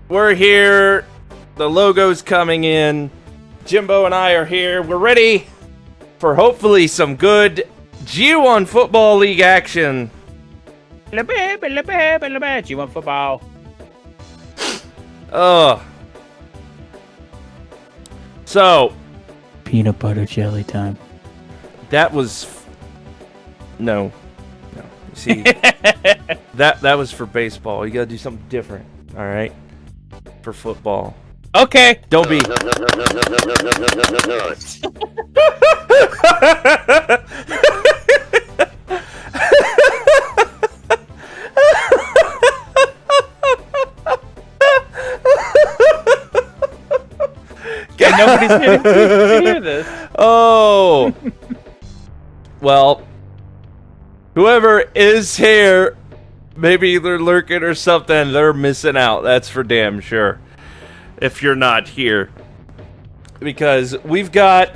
We're here. The logo's coming in. Jimbo and I are here. We're ready for hopefully some good G1 Football League action. G1 Football. So Peanut butter jelly time. that was no. See, that was for baseball. You gotta do something different. All right, for football. Okay. Don't be. Nobody's going to hear this. Oh. Well, whoever is here, maybe they're lurking or something. They're missing out. That's for damn sure. If you're not here. Because we've got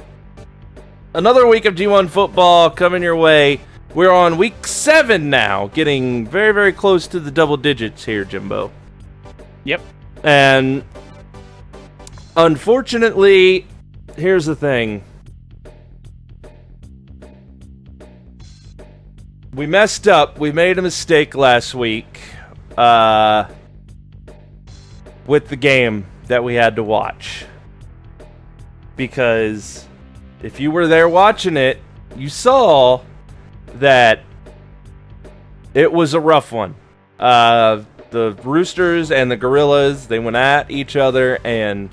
another week of G1 football coming your way. We're on week 7 now. Getting very, very close to the double digits here, Jimbo. Yep. And unfortunately, here's the thing. We messed up. We made a mistake last week with the game that we had to watch. Because if you were there watching it, you saw that it was a rough one. The Roosters and the Gorillas, they went at each other, and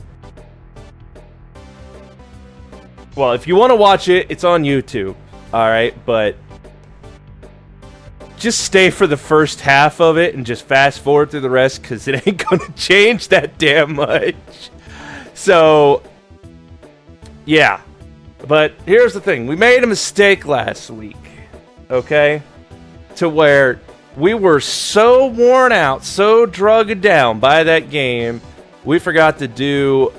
well, if you want to watch it, it's on YouTube, alright? But just stay for the first half of it and just fast forward through the rest, because it ain't going to change that damn much. So, yeah. But here's the thing. We made a mistake last week, okay? To where we were so worn out, so drugged down by that game, we forgot to do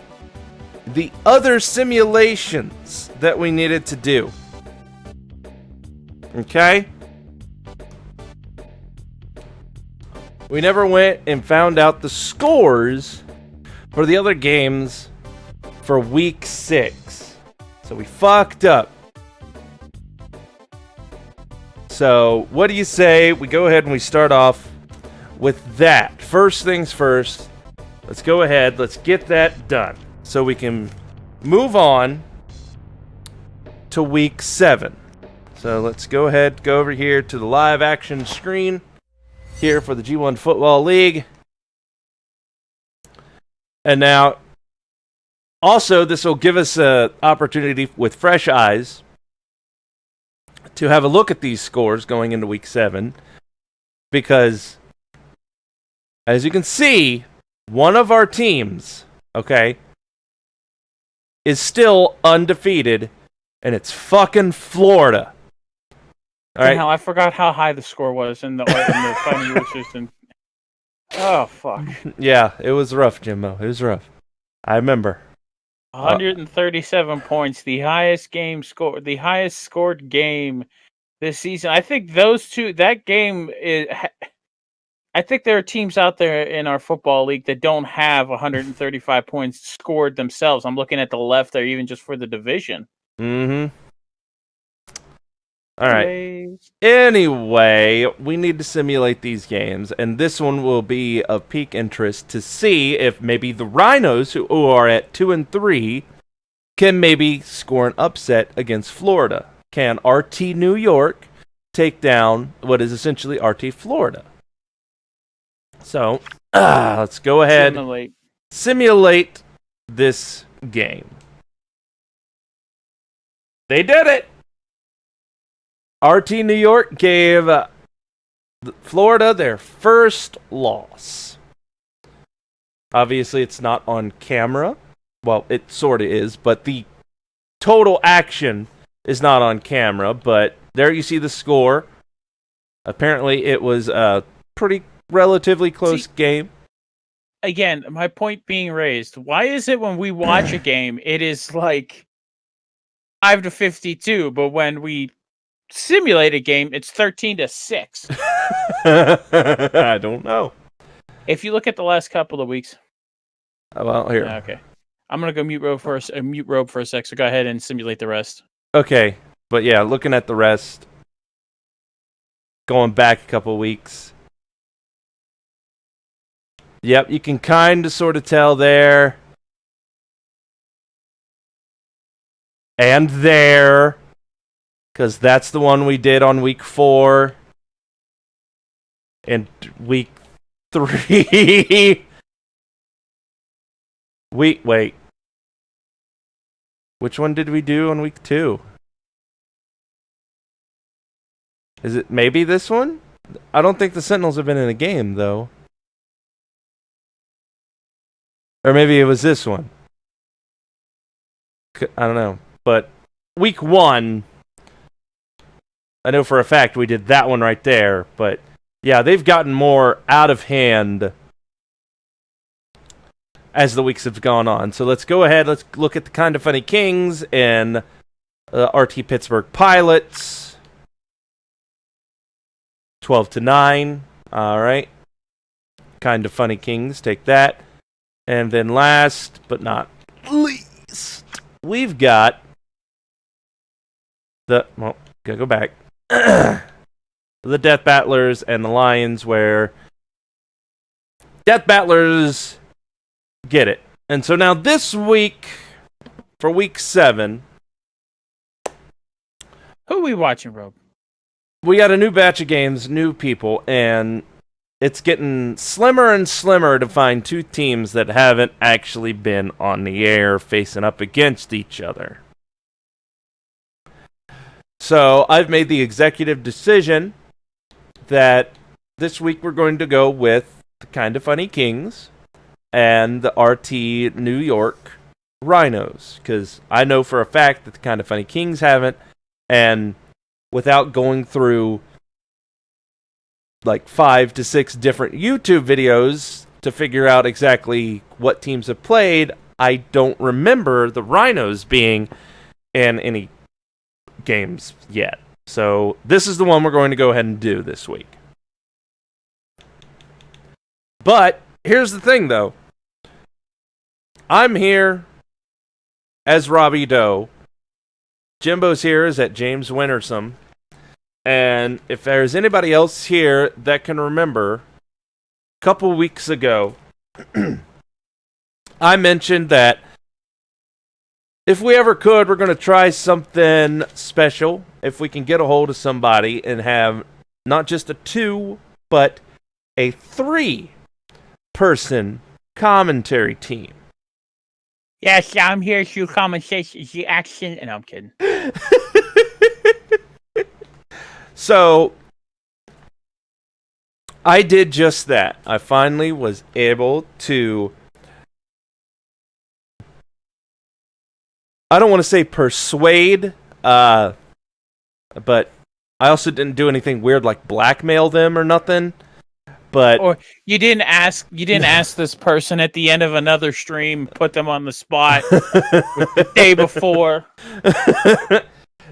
the other simulations that we needed to do. Okay? We never went and found out the scores for the other games for week 6. So we fucked up. So what do you say we go ahead and we start off with that? First things first, let's go ahead, let's get that done. So we can move on to week 7. So let's go ahead, go over here to the live action screen here for the G1 Football League. And now, also, this will give us an opportunity with fresh eyes to have a look at these scores going into week 7. Because, as you can see, one of our teams, okay, is still undefeated, and it's fucking Florida. All right. I forgot how high the score was in the final Roosters. Oh, fuck. Yeah, it was rough, Jimbo. It was rough. I remember. 137 points, the highest scored game this season. I think those two, that game is. I think there are teams out there in our football league that don't have 135 points scored themselves. I'm looking at the left there, even just for the division. Mm-hmm. All right. Anyway, we need to simulate these games, and this one will be of peak interest to see if maybe the Rhinos, who are at 2-3, can maybe score an upset against Florida. Can RT New York take down what is essentially RT Florida? So, let's go ahead simulate this game. They did it! RT New York gave Florida their first loss. Obviously, it's not on camera. Well, it sort of is, but the total action is not on camera. But there you see the score. Apparently, it was a pretty relatively close game. Again, my point being raised. Why is it when we watch a game, it is like 5-52, but when we simulate a game, it's 13-6? I don't know. If you look at the last couple of weeks, Well, here. Okay. I'm gonna go mute robe for a sec. So go ahead and simulate the rest. Okay, but yeah, looking at the rest, going back a couple weeks. Yep, you can kind of sort of tell there. And there. Because that's the one we did on week 4. And week 3. Wait. Which one did we do on week 2? Is it maybe this one? I don't think the Sentinels have been in a game, though. Or maybe it was this one. I don't know. But week 1, I know for a fact we did that one right there. But yeah, they've gotten more out of hand as the weeks have gone on. So let's go ahead. Let's look at the Kind of Funny Kings and RT Pittsburgh Pilots. 12-9. All right. Kind of Funny Kings. Take that. And then last but not least, we've got gotta go back. The Death Battlers and the Lions, where Death Battlers get it. And so now this week, for week 7, who are we watching, Rob? We got a new batch of games, new people, and it's getting slimmer and slimmer to find two teams that haven't actually been on the air facing up against each other. So I've made the executive decision that this week we're going to go with the Kind of Funny Kings and the RT New York Rhinos, because I know for a fact that the Kind of Funny Kings haven't, and without going through like 5 to 6 different YouTube videos to figure out exactly what teams have played, I don't remember the Rhinos being in any games yet. So this is the one we're going to go ahead and do this week. But here's the thing, though. I'm here as Robbie Doe. Jimbo's here is at James Wintersome. And if there's anybody else here that can remember, a couple weeks ago, I mentioned that if we ever could, we're going to try something special. If we can get a hold of somebody and have not just a 2, but a 3-person commentary team. Yes, I'm here to commentate the action. And I'm kidding. So, I did just that. I finally was able to, I don't want to say persuade, but I also didn't do anything weird like blackmail them or nothing. But or you didn't ask this person at the end of another stream, put them on the spot the day before.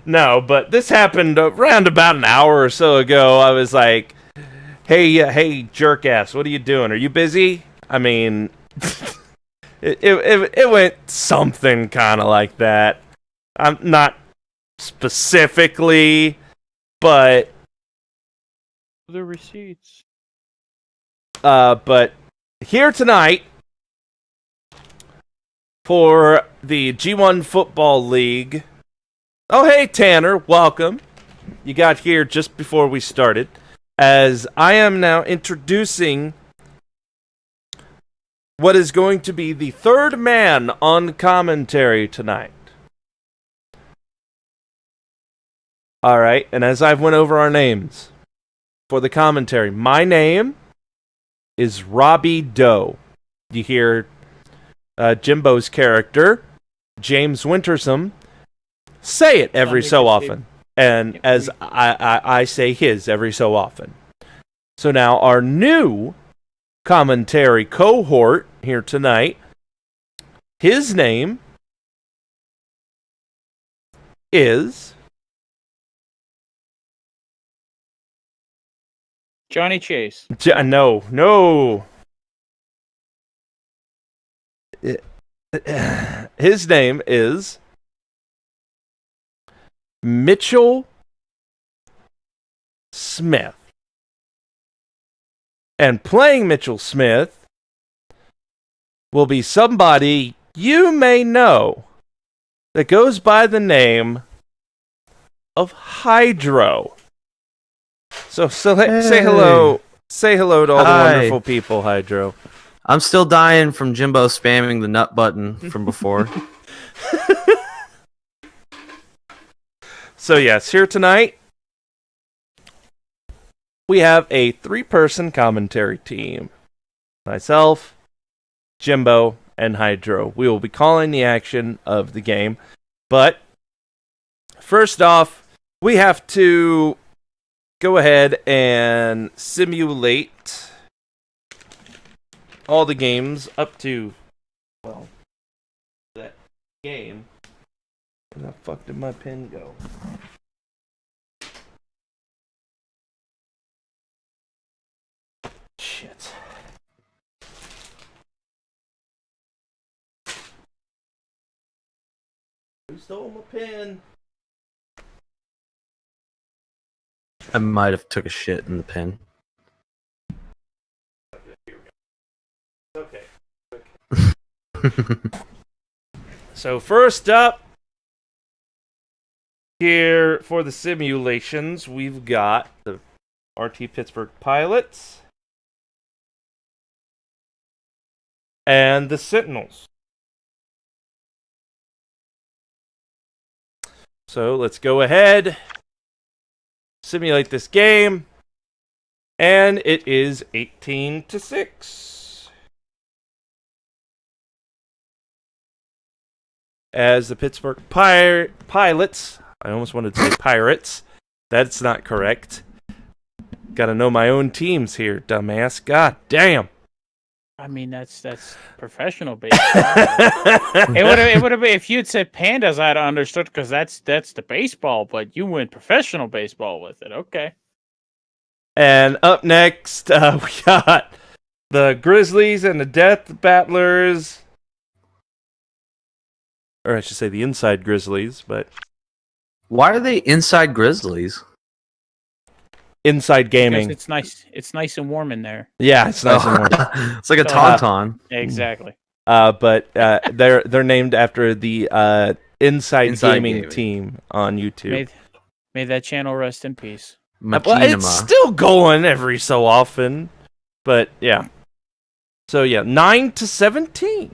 No, but this happened around about an hour or so ago. I was like, hey, jerk ass, what are you doing? Are you busy? I mean, it went something kind of like that. I'm not specifically, but the receipts. But here tonight for the G1 Football League. Oh, hey, Tanner, welcome. You got here just before we started, as I am now introducing what is going to be the third man on commentary tonight. All right, and as I've went over our names for the commentary, my name is Robbie Doe. You hear Jimbo's character, James Wintersome, say it every so often. And as I say his every so often. So now our new commentary cohort here tonight, his name is Johnny Chase. No. his name is Mitchell Smith. And playing Mitchell Smith will be somebody you may know that goes by the name of Hydro. So say hello. Say hello to all the wonderful people, Hydro. I'm still dying from Jimbo spamming the nut button from before. So yes, here tonight we have a 3-person commentary team. Myself, Jimbo, and Hydro. We will be calling the action of the game. But first off, we have to go ahead and simulate all the games up to, well, that game. Where the fuck did my pen go? Shit. Who stole my pen? I might have took a shit in the pen. Okay. So first up, here for the simulations, we've got the RT Pittsburgh Pilots and the Sentinels. So let's go ahead, simulate this game, and it is 18-6. As the Pittsburgh Pilots, I almost wanted to say Pirates. That's not correct. Gotta know my own teams here, dumbass. God damn. I mean, that's professional baseball. it would have been if you'd said Pandas, I'd have understood because that's the baseball. But you went professional baseball with it. Okay. And up next, we got the Grizzlies and the Death Battlers. Or I should say the Inside Grizzlies, but... Why are they inside Grizzlies? Inside Gaming. Because it's nice and warm in there. Yeah, it's nice and warm. It's like a tauntaun. Exactly. But they're named after the Inside Gaming team on YouTube. May that channel rest in peace. Well, it's still going every so often, but yeah. So yeah, 9-17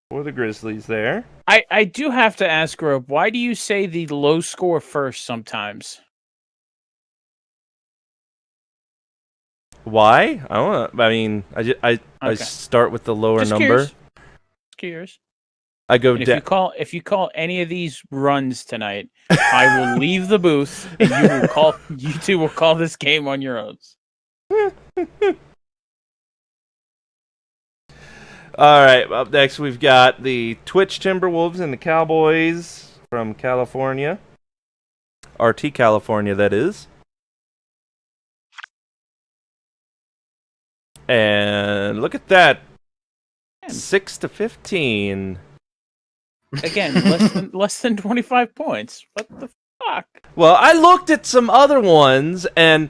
for the Grizzlies there. I do have to ask, Rope, why do you say the low score first sometimes? Why? I don't know. I mean, I start with the lower Just number. Curious. Just curious. I go down. If you call any of these runs tonight, I will leave the booth and you two will call this game on your own. All right, up next we've got the Twitch Timberwolves and the Cowboys from California. RT California, that is. And look at that. 6-15. Again, less than 25 points. What the fuck? Well, I looked at some other ones and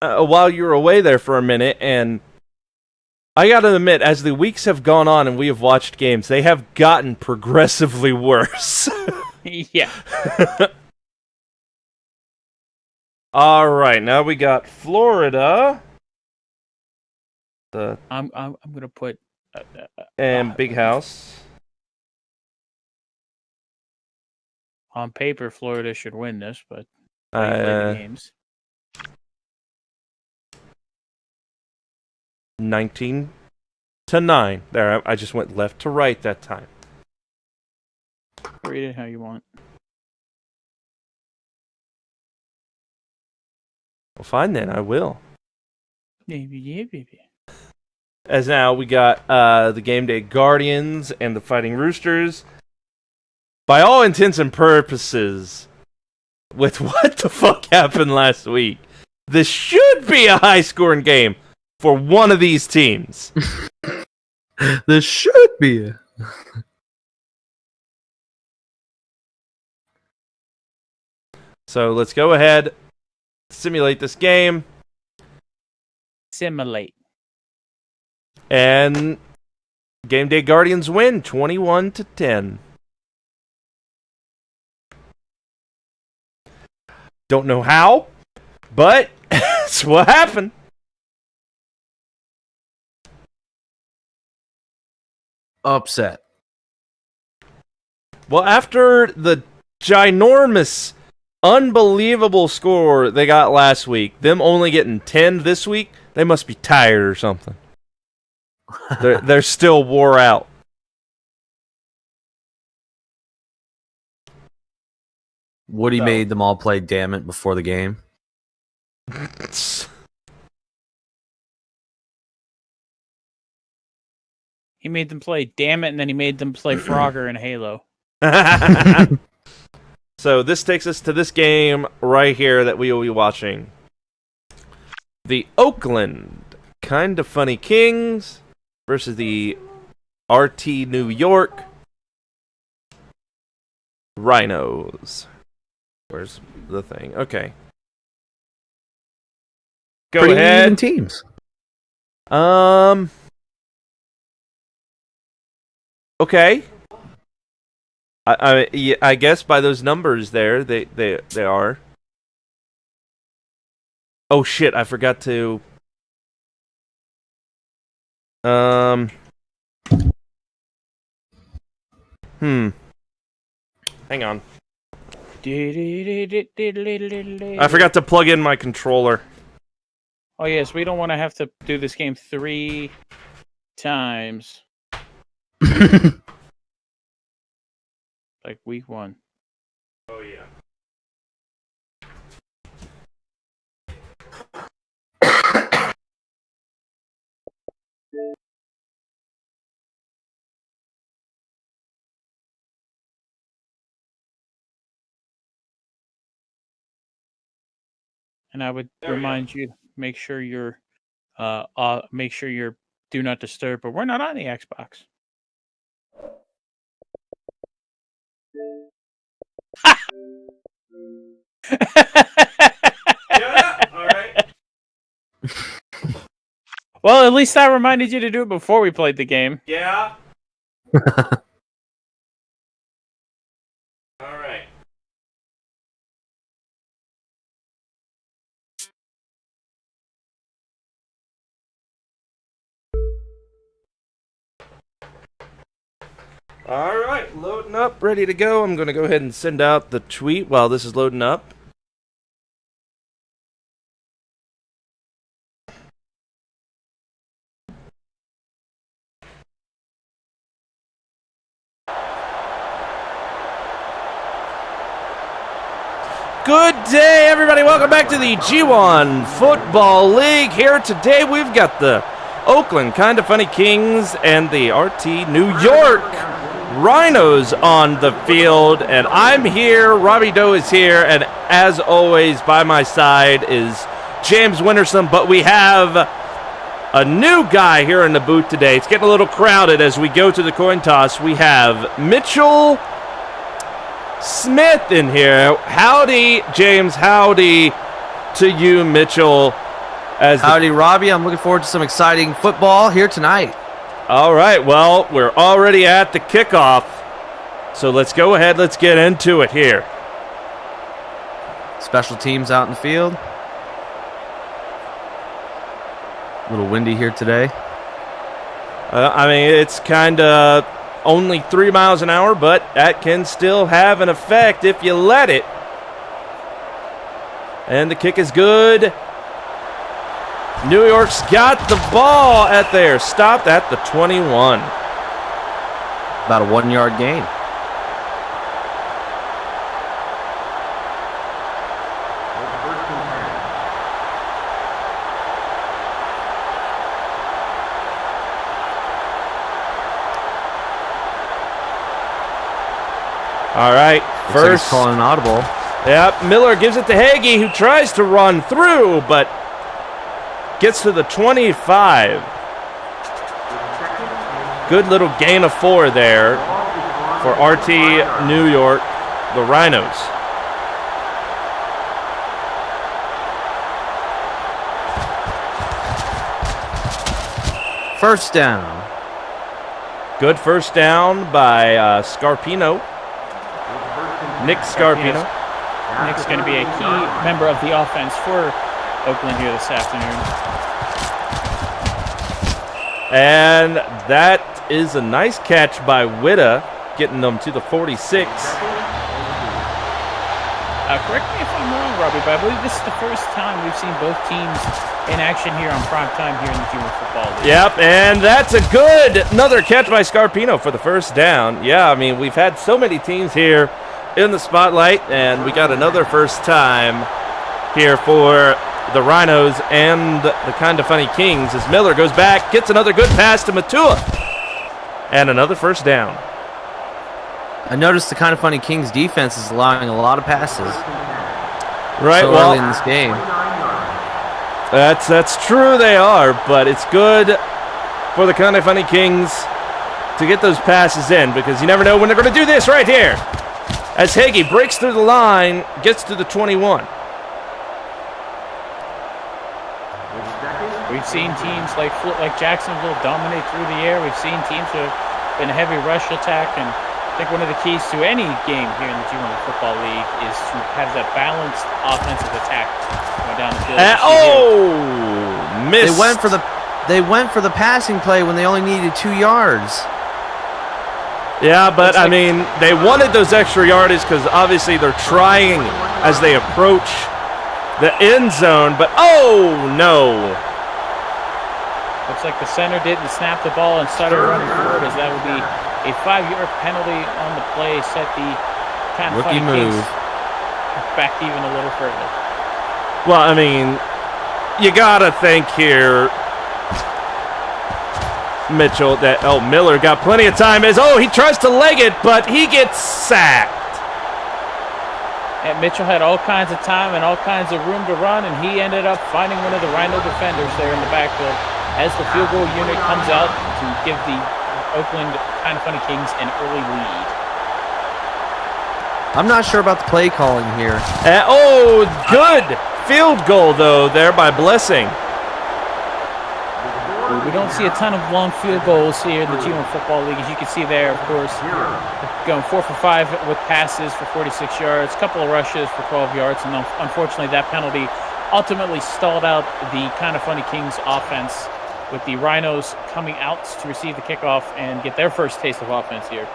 while you were away there for a minute, and I gotta admit, as the weeks have gone on and we have watched games, they have gotten progressively worse. Yeah. All right, now we got Florida. I'm gonna put and Big House. On paper, Florida should win this, but play the games. 19-9. There, I just went left to right that time. Read it how you want. Well, fine then, I will. Yeah. As now we got the Game Day Guardians and the Fighting Roosters. By all intents and purposes, with what the fuck happened last week, this should be a high-scoring game for one of these teams. This should be. So let's go ahead, simulate this game, Simulate. and Game Day Guardians win 21-10. Don't know how, but that's what happened. Upset. Well, after the ginormous, unbelievable score they got last week, them only getting 10 this week, they must be tired or something. They're still wore out. Woody made them all play Damn It before the game. He made them play Damn It, and then he made them play Frogger in Halo. So this takes us to this game right here that we will be watching. The Oakland Kinda Funny Kings versus the RT New York Rhinos. Where's the thing? Okay. Go Pretty ahead. even teams. Okay. I guess by those numbers there, they are. Oh shit! I forgot to. Hang on. I forgot to plug in my controller. Oh yes, we don't want to have to do this game 3 times. Like week 1. Oh yeah. And I would There we remind you, make sure you're do not disturb, but we're not on the Xbox. Yeah. All right. Well, at least I reminded you to do it before we played the game. Yeah. All right. All right, loading up, ready to go. I'm going to go ahead and send out the tweet while this is loading up. Good day, everybody. Welcome back to the G1 Football League. Here today, we've got the Oakland Kinda Funny Kings and the RT New York Rhinos on the field. And I'm here, Robbie Doe is here, and as always, by my side is James Winterson. But we have a new guy here in the booth today. It's getting a little crowded as we go to the coin toss. We have Mitchell Smith in here. Howdy, James. Howdy to you, Mitchell. Howdy, Robbie. I'm looking forward to some exciting football here tonight. All right. Well, we're already at the kickoff. So let's go ahead. Let's get into it here. Special teams out in the field. A little windy here today. I mean, it's kind of only 3 miles an hour, but that can still have an effect if you let it. And the kick is good. New York's got the ball at there. Stopped at the 21. About a 1-yard gain. All right, first calling an audible. Yep, Miller gives it to Hagee, who tries to run through, but gets to the 25. Good little gain of 4 there for RT New York, the Rhinos. First down. Good first down by Scarpino. Nick Scarpino. Nick's going to be a key member of the offense for Oakland here this afternoon. And that is a nice catch by Witta, getting them to the 46. Correct me if I'm wrong, Robbie, but I believe this is the first time we've seen both teams in action here on prime time here in the Junior Football League. Yep, and that's another catch by Scarpino for the first down. Yeah, I mean, we've had so many teams here in the spotlight, and we got another first time here for the Rhinos and the Kinda Funny Kings as Miller goes back, gets another good pass to Matua, and another first down. I noticed the Kinda Funny Kings defense is allowing a lot of passes. Right, so well, early in this game. That's true, they are, but it's good for the Kinda Funny Kings to get those passes in because you never know when they're going to do this right here. As Hagee breaks through the line, gets to the 21. We've seen teams like Jacksonville dominate through the air. We've seen teams who have been a heavy rush attack, and I think one of the keys to any game here in the G1 Football League is to have that balanced offensive attack going down the field. Missed. They went for the passing play when they only needed 2 yards. Yeah, but I mean, they wanted those extra yardage because obviously they're trying as they approach the end zone, but oh no. Looks like the center didn't snap the ball and started running forward, as that would be a 5-yard penalty on the play, set the Kinda Funny Kings back even a little further. Well, I mean, you gotta think here, Mitchell, that Miller got plenty of time as he tries to leg it, but he gets sacked. And Mitchell had all kinds of time and all kinds of room to run, and he ended up finding one of the Rhino defenders there in the backfield as the field goal unit comes out to give the Oakland Kinda Funny Kings an early lead. I'm not sure about the play calling here. Good field goal, though, there by Blessing. We don't see a ton of long field goals here in the G1 Football League. As you can see there, of course, going 4 for 5 with passes for 46 yards, a couple of rushes for 12 yards, and unfortunately that penalty ultimately stalled out the Kinda Funny Kings offense, with the Rhinos coming out to receive the kickoff and get their first taste of offense here.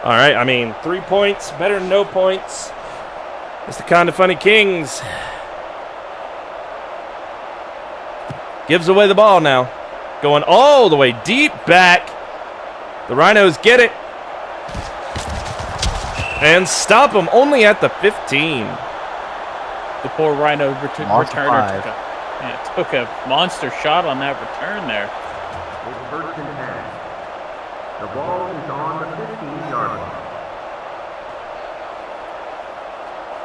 All right, I mean, 3 points, better than no points. It's the Kinda Funny Kings. Gives away the ball now. Going all the way deep back. The Rhinos get it. And stop them only at the 15. The poor Rhino returner took a monster shot on that return there. It's first and 10. The ball is on the 15-yard line.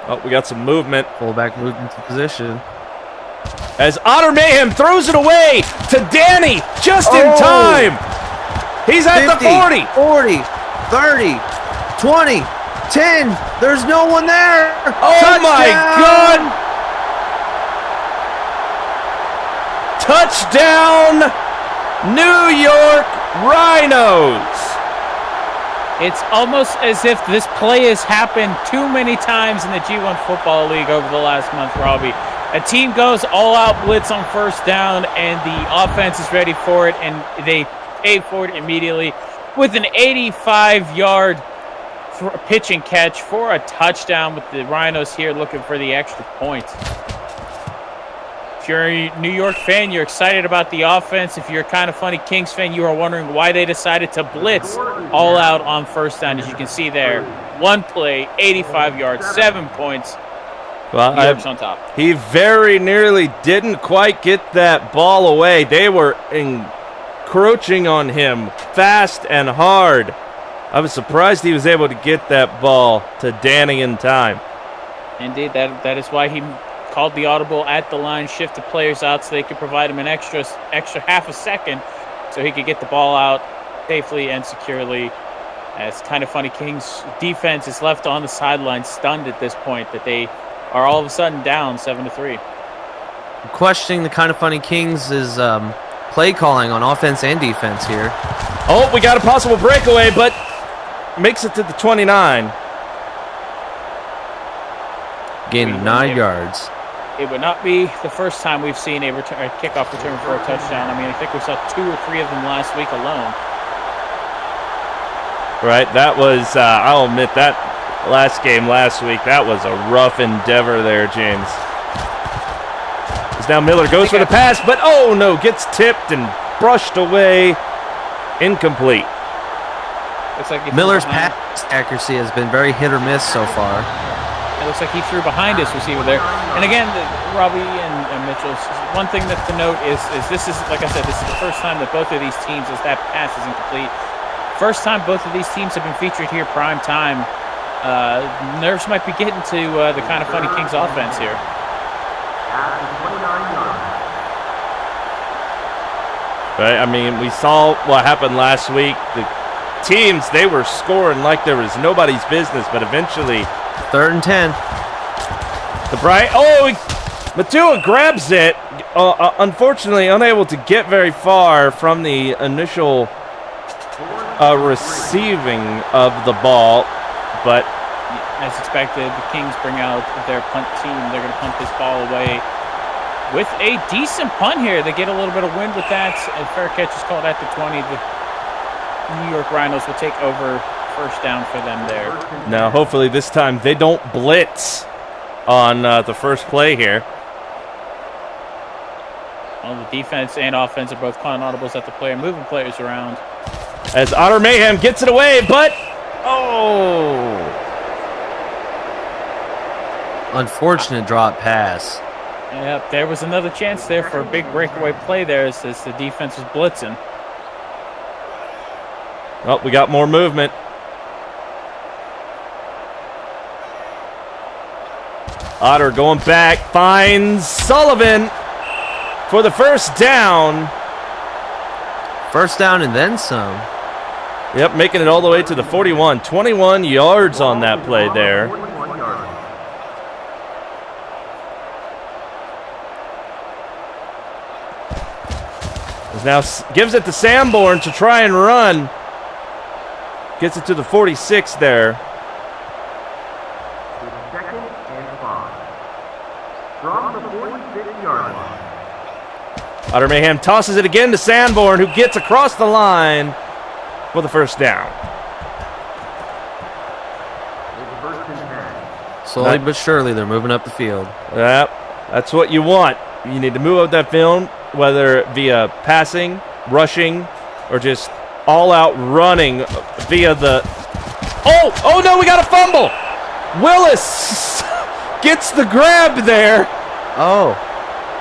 Oh, we got some movement. Fullback moved into position. As Otter Mayhem throws it away to Danny just in time. He's at 50, the 40. 40, 30, 20, 10. There's no one there. Oh, Touchdown! my God. Touchdown, New York Rhinos. It's almost as if this play has happened too many times in the G1 Football League over the last month, Robbie. A team goes all-out blitz on first down, and the offense is ready for it, and they pay for it immediately with an 85-yard pitch and catch for a touchdown, with the Rhinos here looking for the extra points. If you're a New York fan, you're excited about the offense. If you're a Kinda Funny Kings fan, you are wondering why they decided to blitz all out on first down. As you can see there, one play, 85 yards, 7 points. Well, New York's on top. He very nearly didn't quite get that ball away. They were encroaching on him fast and hard. I was surprised he was able to get that ball to Danny in time. Indeed, that is why he called the audible at the line, shifted players out so they could provide him an extra half a second so he could get the ball out safely and securely. As Kind of Funny Kings defense is left on the sideline, stunned at this point that they are all of a sudden down 7-3. Questioning the Kind of Funny Kings is play calling on offense and defense here. Oh, we got a possible breakaway, but makes it to the 29. Gain of 9 yards. It would not be the first time we've seen a kickoff return for a touchdown. I mean, I think we saw 2 or 3 of them last week alone. Right, that was, I'll admit, that last game last week, that was a rough endeavor there, James. As now Miller goes for the pass, but oh no, gets tipped and brushed away. Incomplete. Looks like Miller's pass accuracy has been very hit or miss so far. It looks like he threw behind his receiver there. And again, Robbie and Mitchell, one thing that to note is this is, like I said, this is the first time that both of these teams, as that pass is incomplete. First time both of these teams have been featured here prime time. Nerves might be getting to the Kind of Funny Kings offense here. Right, I mean, we saw what happened last week. The teams, they were scoring like there was nobody's business, but eventually 3rd and 10. the Bright. Oh, Matua grabs it. Unfortunately, unable to get very far from the initial receiving of the ball, but as expected, the Kings bring out their punt team. They're going to punt this ball away with a decent punt here. They get a little bit of wind with that. A fair catch is called at the 20. The New York Rhinos will take over. First down for them there. Now, hopefully this time they don't blitz on the first play here. Well, the defense and offense are both calling audibles at the player, moving players around. As Otter Mayhem gets it away, but oh! Unfortunate drop pass. Yep, there was another chance there for a big breakaway play there as the defense was blitzing. Oh, we got more movement. Otter going back, finds Sullivan for the first down. First down and then some. Yep, making it all the way to the 41. 21 yards on that play there. Now gives it to Sanborn to try and run. Gets it to the 46 there. Second and 5. From the 46-yard line. Otter Mayhem tosses it again to Sanborn, who gets across the line for the first down. It's first and 10. Slowly but surely, they're moving up the field. Yep, that's what you want. You need to move up that field, whether via passing, rushing, or just all-out running via the... Oh no, we got a fumble! Willis gets the grab there. Oh,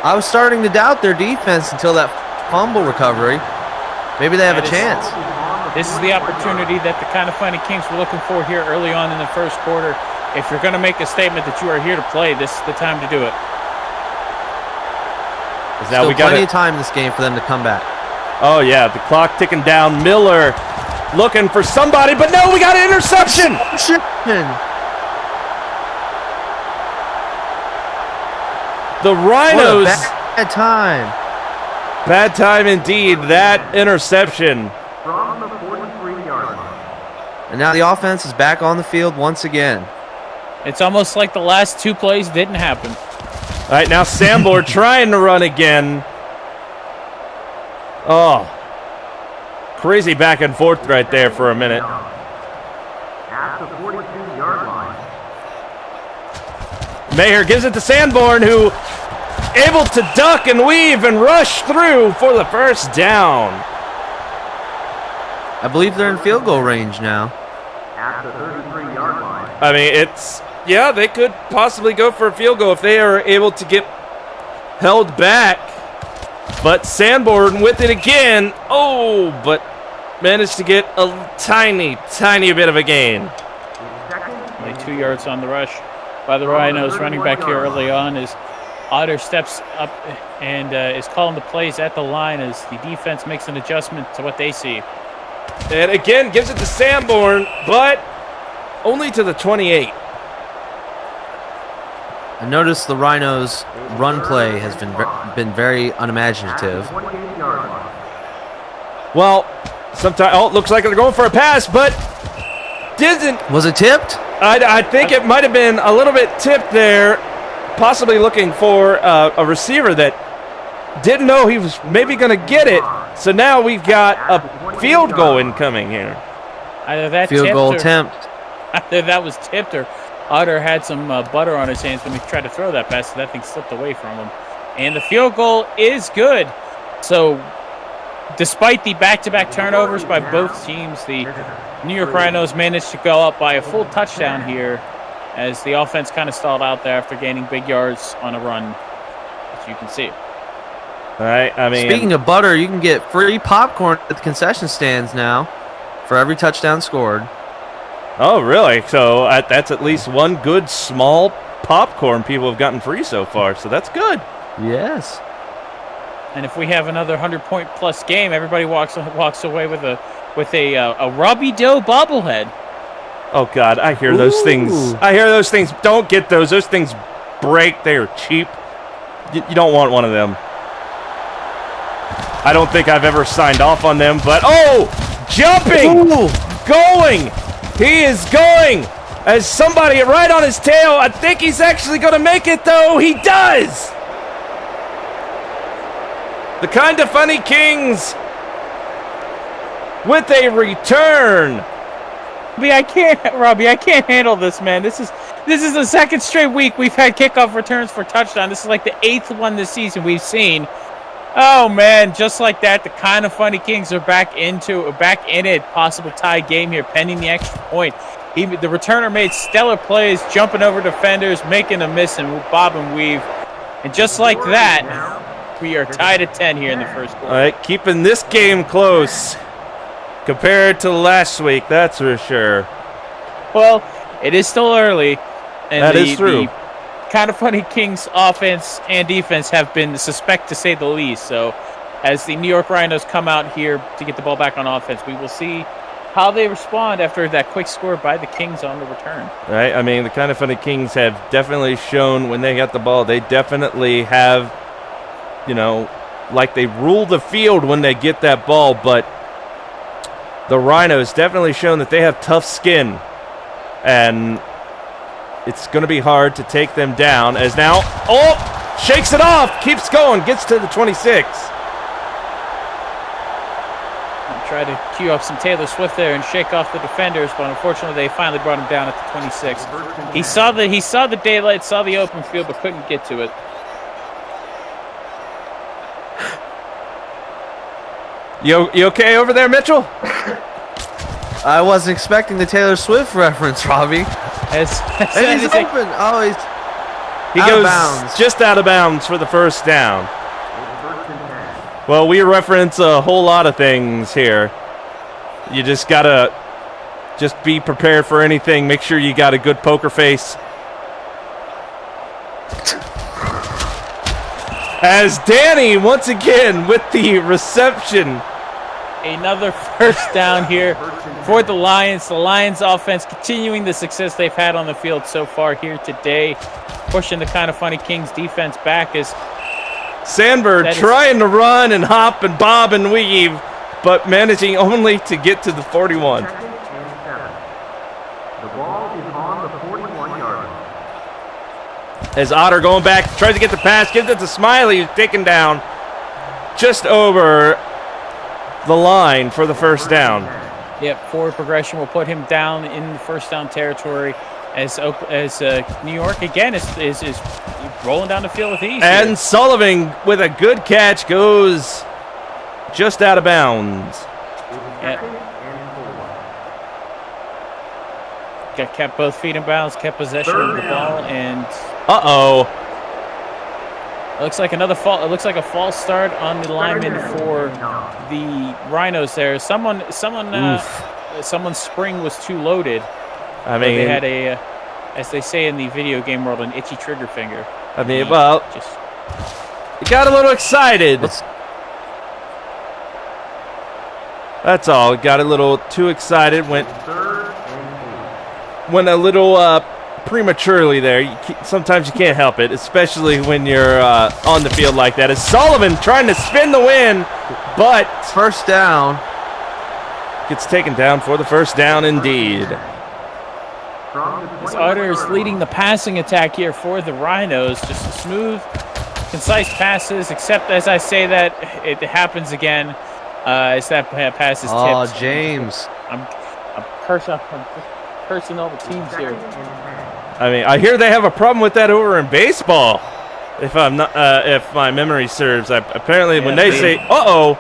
I was starting to doubt their defense until that fumble recovery. Maybe they have a chance. This is the opportunity that the Kind of Funny Kings were looking for here early on in the first quarter. If you're going to make a statement that you are here to play, this is the time to do it. Now Still we got plenty of time in this game for them to come back. Oh yeah, the clock ticking down. Miller looking for somebody, but no, we got an interception. The Rhinos. Bad time. Bad time indeed. That interception. From the 43-yard line. And now the offense is back on the field once again. It's almost like the last two plays didn't happen. All right, now Sanborn trying to run again. Oh, crazy back and forth right there for a minute. At the 42-yard line. Mayer gives it to Sanborn, who able to duck and weave and rush through for the first down. I believe they're in field goal range now. At the 33-yard line. I mean, yeah, they could possibly go for a field goal if they are able to get held back. But Sanborn with it again. Oh, but managed to get a tiny bit of a gain. Only 2 yards on the rush. by the Rhinos. Running back here early on as Otter steps up and is calling the plays at the line as the defense makes an adjustment to what they see. And again, gives it to Sanborn, but only to the 28. I noticed the Rhinos' run play has been very unimaginative. Well, sometimes looks like they're going for a pass, but didn't. Was it tipped? I think it might have been a little bit tipped there, possibly looking for a receiver that didn't know he was maybe going to get it. So now we've got a field goal incoming here. Either that Field goal attempt. Either that was tipped or Otter had some butter on his hands when he tried to throw that pass, so that thing slipped away from him. And the field goal is good. So despite the back-to-back turnovers by both teams, the New York Rhinos managed to go up by a full touchdown here as the offense kind of stalled out there after gaining big yards on a run, as you can see. All right, I mean, Speaking of butter, you can get free popcorn at the concession stands now for every touchdown scored. oh, really? So that's at least one good small popcorn people have gotten free so far, so that's good. Yes. And if we have another 100-point-plus game, everybody walks away with a Robbie Doe bobblehead. Oh, God, I hear those things. I hear those things. Don't get those. Those things break. They are cheap. You don't want one of them. I don't think I've ever signed off on them, but jumping, going. He is going as somebody right on his tail. I think he's actually going to make it, though. He does. The Kind of Funny Kings with a return. Robbie, I can't handle this, man. This is the second straight week we've had kickoff returns for touchdown. This is like the 8th one this season we've seen. Oh man, just like that, the Kind of Funny Kings are back in it. Possible tie game here, pending the extra point. The returner made stellar plays, jumping over defenders, making a miss and bob and weave. And just like that, we are tied at 10 here in the first quarter. All right, keeping this game close compared to last week, that's for sure. Well, it is still early. And that is true. The Kind of Funny Kings offense and defense have been suspect to say the least. So as the New York Rhinos come out here to get the ball back on offense, we will see how they respond after that quick score by the Kings on the return. Right, I mean, the Kind of Funny Kings have definitely shown when they got the ball, they definitely have, like they rule the field when they get that ball, but the Rhinos definitely shown that they have tough skin, and it's going to be hard to take them down as now, shakes it off, keeps going, gets to the 26. Try to cue up some Taylor Swift there and shake off the defenders, but unfortunately they finally brought him down at the 26. He saw the daylight, saw the open field, but couldn't get to it. You okay over there, I wasn't expecting the Taylor Swift reference, Robbie. And he's open. He out goes of bounds. just out of bounds for the first down. Well, we reference a whole lot of things here. You just gotta be prepared for anything. Make sure you got a good poker face. As Danny once again with the reception. Another first down here for the Lions. The Lions offense continuing the success they've had on the field so far here today, pushing the Kind of Funny Kings defense back as Sandberg trying to run and hop and bob and weave, but managing only to get to the 41. The ball is on the 41-yard line. As Otter going back, tries to get the pass, gives it to Smiley, who's taken down just over the line for the first down. Yep, forward progression will put him down in the first down territory as New York again is rolling down the field with ease. And here. Sullivan with a good catch goes just out of bounds. Yep. Kept both feet in bounds, kept possession of the ball, and it looks like another fall. It looks like a false start on the lineman for the Rhinos there. Someone's spring was too loaded. I mean, they had as they say in the video game world, an itchy trigger finger. I mean, He well, just he got a little excited. That's all. He got a little too excited. Went a little prematurely there. Sometimes you can't help it, especially when you're on the field like that. As Sullivan trying to spin the win, but First down. gets taken down for the first down indeed. As Otter is leading the passing attack here for the Rhinos. Just smooth, concise passes, except as I say that, it happens again. As that pass is tipped. Oh, James. I'm cursing all the teams here. I mean, I hear they have a problem with that over in baseball. If I'm not, if my memory serves, apparently when they say "uh-oh,"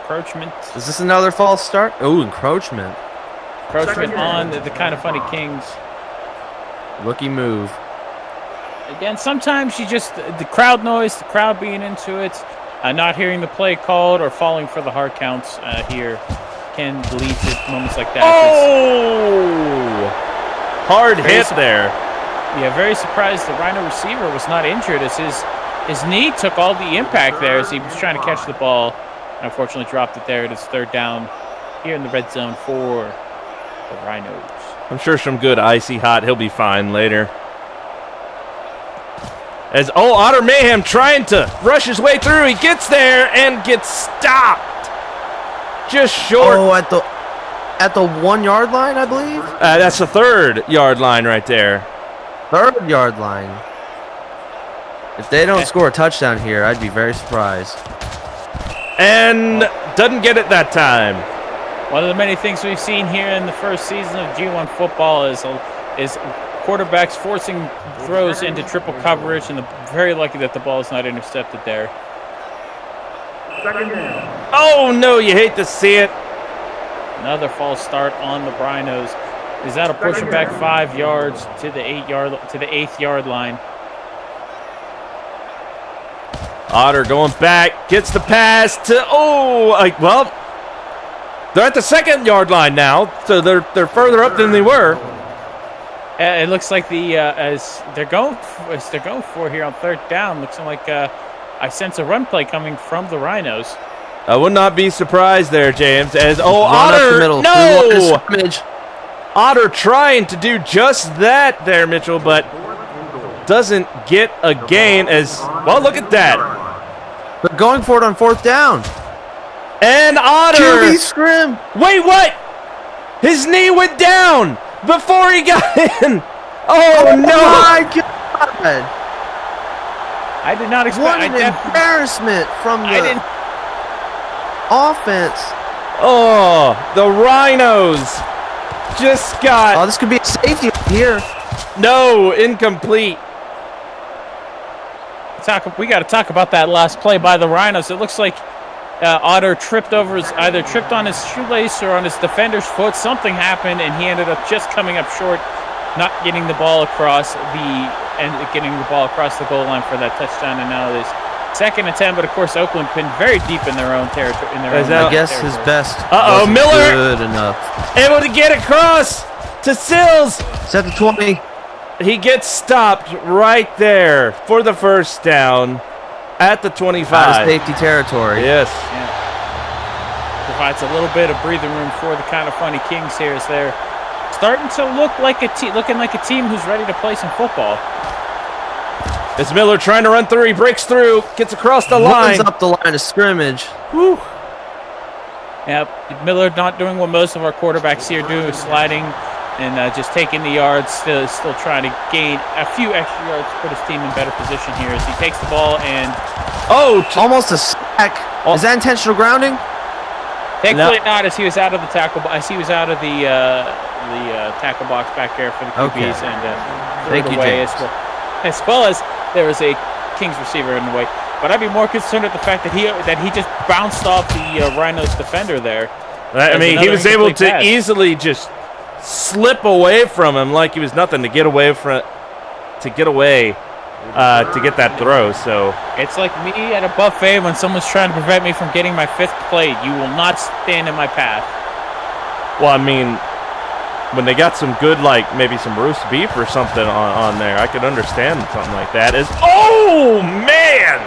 Encroachment. Is this another false start? Oh, encroachment. Encroachment on the kind of funny Kings. Rookie move. Again, sometimes you just, the crowd noise, the crowd being into it, not hearing the play called or falling for the hard counts here can lead to moments like that. Oh! Hard hit there. Yeah, very surprised the Rhino receiver was not injured as his knee took all the impact there as he was trying to catch the ball. Unfortunately dropped it there. It is third down here in the red zone for the Rhinos. I'm sure some good icy hot. He'll be fine later. As Otter Mayhem trying to rush his way through. He gets there and gets stopped. Just short. Oh, at the 1 yard line, I believe. That's the 3rd yard line right there. 3rd yard line. If they don't score a touchdown here, I'd be very surprised. And doesn't get it that time. One of the many things we've seen here in the first season of G1 football is quarterbacks forcing throws into triple coverage, and very lucky that the ball is not intercepted there. Oh no, you hate to see it. Another false start on the Rhinos. Is that a push it back 5 yards to the 8th yard line? Otter going back, gets the pass to well, they're at the 2nd yard line now, so they're further up than they were. It looks like as they're going for here on 3rd down. Looks like I sense a run play coming from the Rhinos. I would not be surprised there, James. As Run up Otter, the middle. no, Otter trying to do just that there, Mitchell, but doesn't get a gain. As well, look at that. They're going for it on 4th down. And Otter. QB scrim. Wait, what? His knee went down before he got in. Oh no! My God! I did not expect. What an embarrassment from the offense. Oh, the Rhinos just got. Oh, this could be a safety here. No, incomplete. We got to talk about that last play by the Rhinos. It looks like Otter either tripped on his shoelace or on his defender's foot. Something happened, and he ended up just coming up short, not getting the ball across the goal line for that touchdown. And now this 2nd attempt, but of course Oakland been very deep in their own territory. I guess his best. Miller good enough. Able to get across to Sills. It's at the 20. He gets stopped right there for the first down at the 25. Out of safety territory. Yes. Yeah. Provides a little bit of breathing room for the kind of funny Kings here as they're starting to looking like a team who's ready to play some football. It's Miller trying to run through. He breaks through, gets across the line. Runs up the line of scrimmage. Whew. Yep, Miller not doing what most of our quarterbacks here do, sliding and just taking the yards, still trying to gain a few extra yards to put his team in better position here as he takes the ball and... almost a sack. Is that intentional grounding? Thankfully not, as he was out of the tackle. As he was out of the tackle box back there for the QBs, and thank you, James. As well as there was a Kings receiver in the way. But I'd be more concerned at the fact that he just bounced off the Rhinos defender there. I mean, he was able to easily just slip away from him like he was nothing to get that throw. So it's like me at a buffet when someone's trying to prevent me from getting my 5th plate. You will not stand in my path. Well, I mean, when they got some good, like maybe some roast beef or something on there, I could understand something like that. Oh man,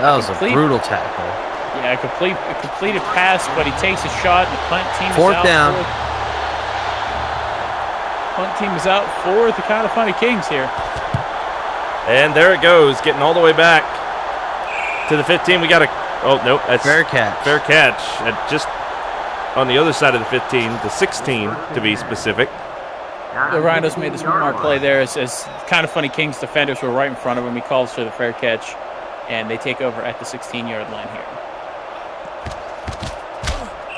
That was a brutal tackle. Yeah, a completed pass, but he takes a shot, and the punt team is Fourth out. down. Punt team is out for the Kind of Funny Kings here. and there it goes, getting all the way back to the 15. We got a nope, that's Fair catch. Fair catch, just on the other side of the 15, the 16 to be specific. The Rhinos made the smart play there as Kind of Funny Kings defenders were right in front of him. He calls for the fair catch, and they take over at the 16-yard line here.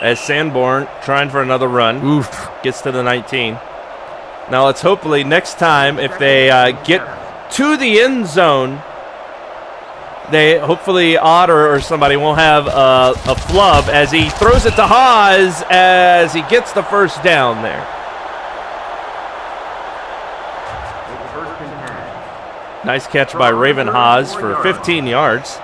As Sanborn trying for another run. Oof. Gets to the 19. Now let's hopefully next time if they get to the end zone, they hopefully Otter or somebody won't have a flub as he throws it to Haas as he gets the first down there. Nice catch by Raven Haas for 15 yards.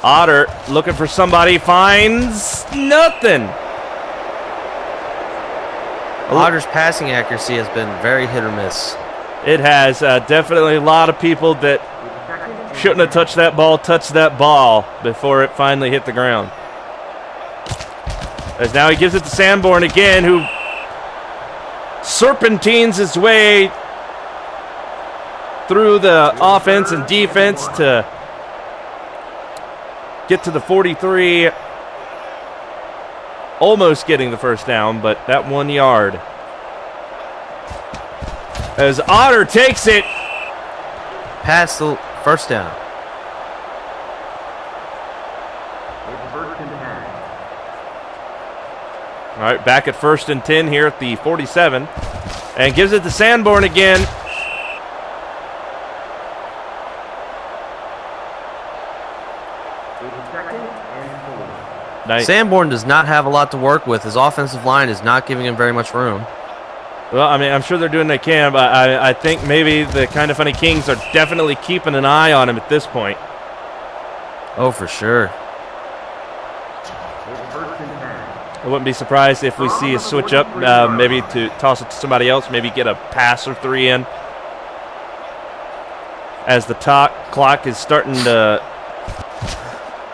Otter looking for somebody, finds nothing. Otter's passing accuracy has been very hit or miss. It has definitely a lot of people that shouldn't have touched that ball before it finally hit the ground. As now he gives it to Sanborn again, who serpentines his way through the offense and defense to get to the 43, almost getting the first down, but that 1 yard. As Otter takes it. Past the first down. All right, back at 1st and 10 here at the 47. And gives it to Sanborn again. Nice. Sanborn does not have a lot to work with. His offensive line is not giving him very much room. Well, I mean, I'm sure they're doing what they can, but I think maybe the Kind of Funny Kings are definitely keeping an eye on him at this point. Oh, for sure. I wouldn't be surprised if we see a switch up, maybe to toss it to somebody else, maybe get a pass or 3 in. As the clock is starting to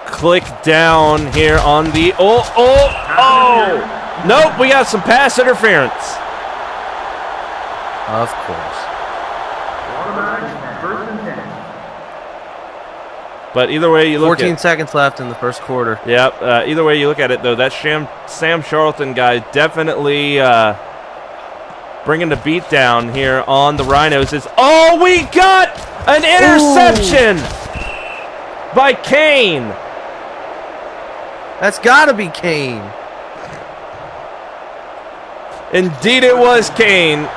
click down here on the nope, we got some pass interference. Of course. But either way you look 14 seconds left in the first quarter. Yep, either way you look at it though, that Sam Charlton guy definitely bringing the beat down here on the Rhinos. We got an interception by Kane. That's got to be Kane. Indeed it was Kane.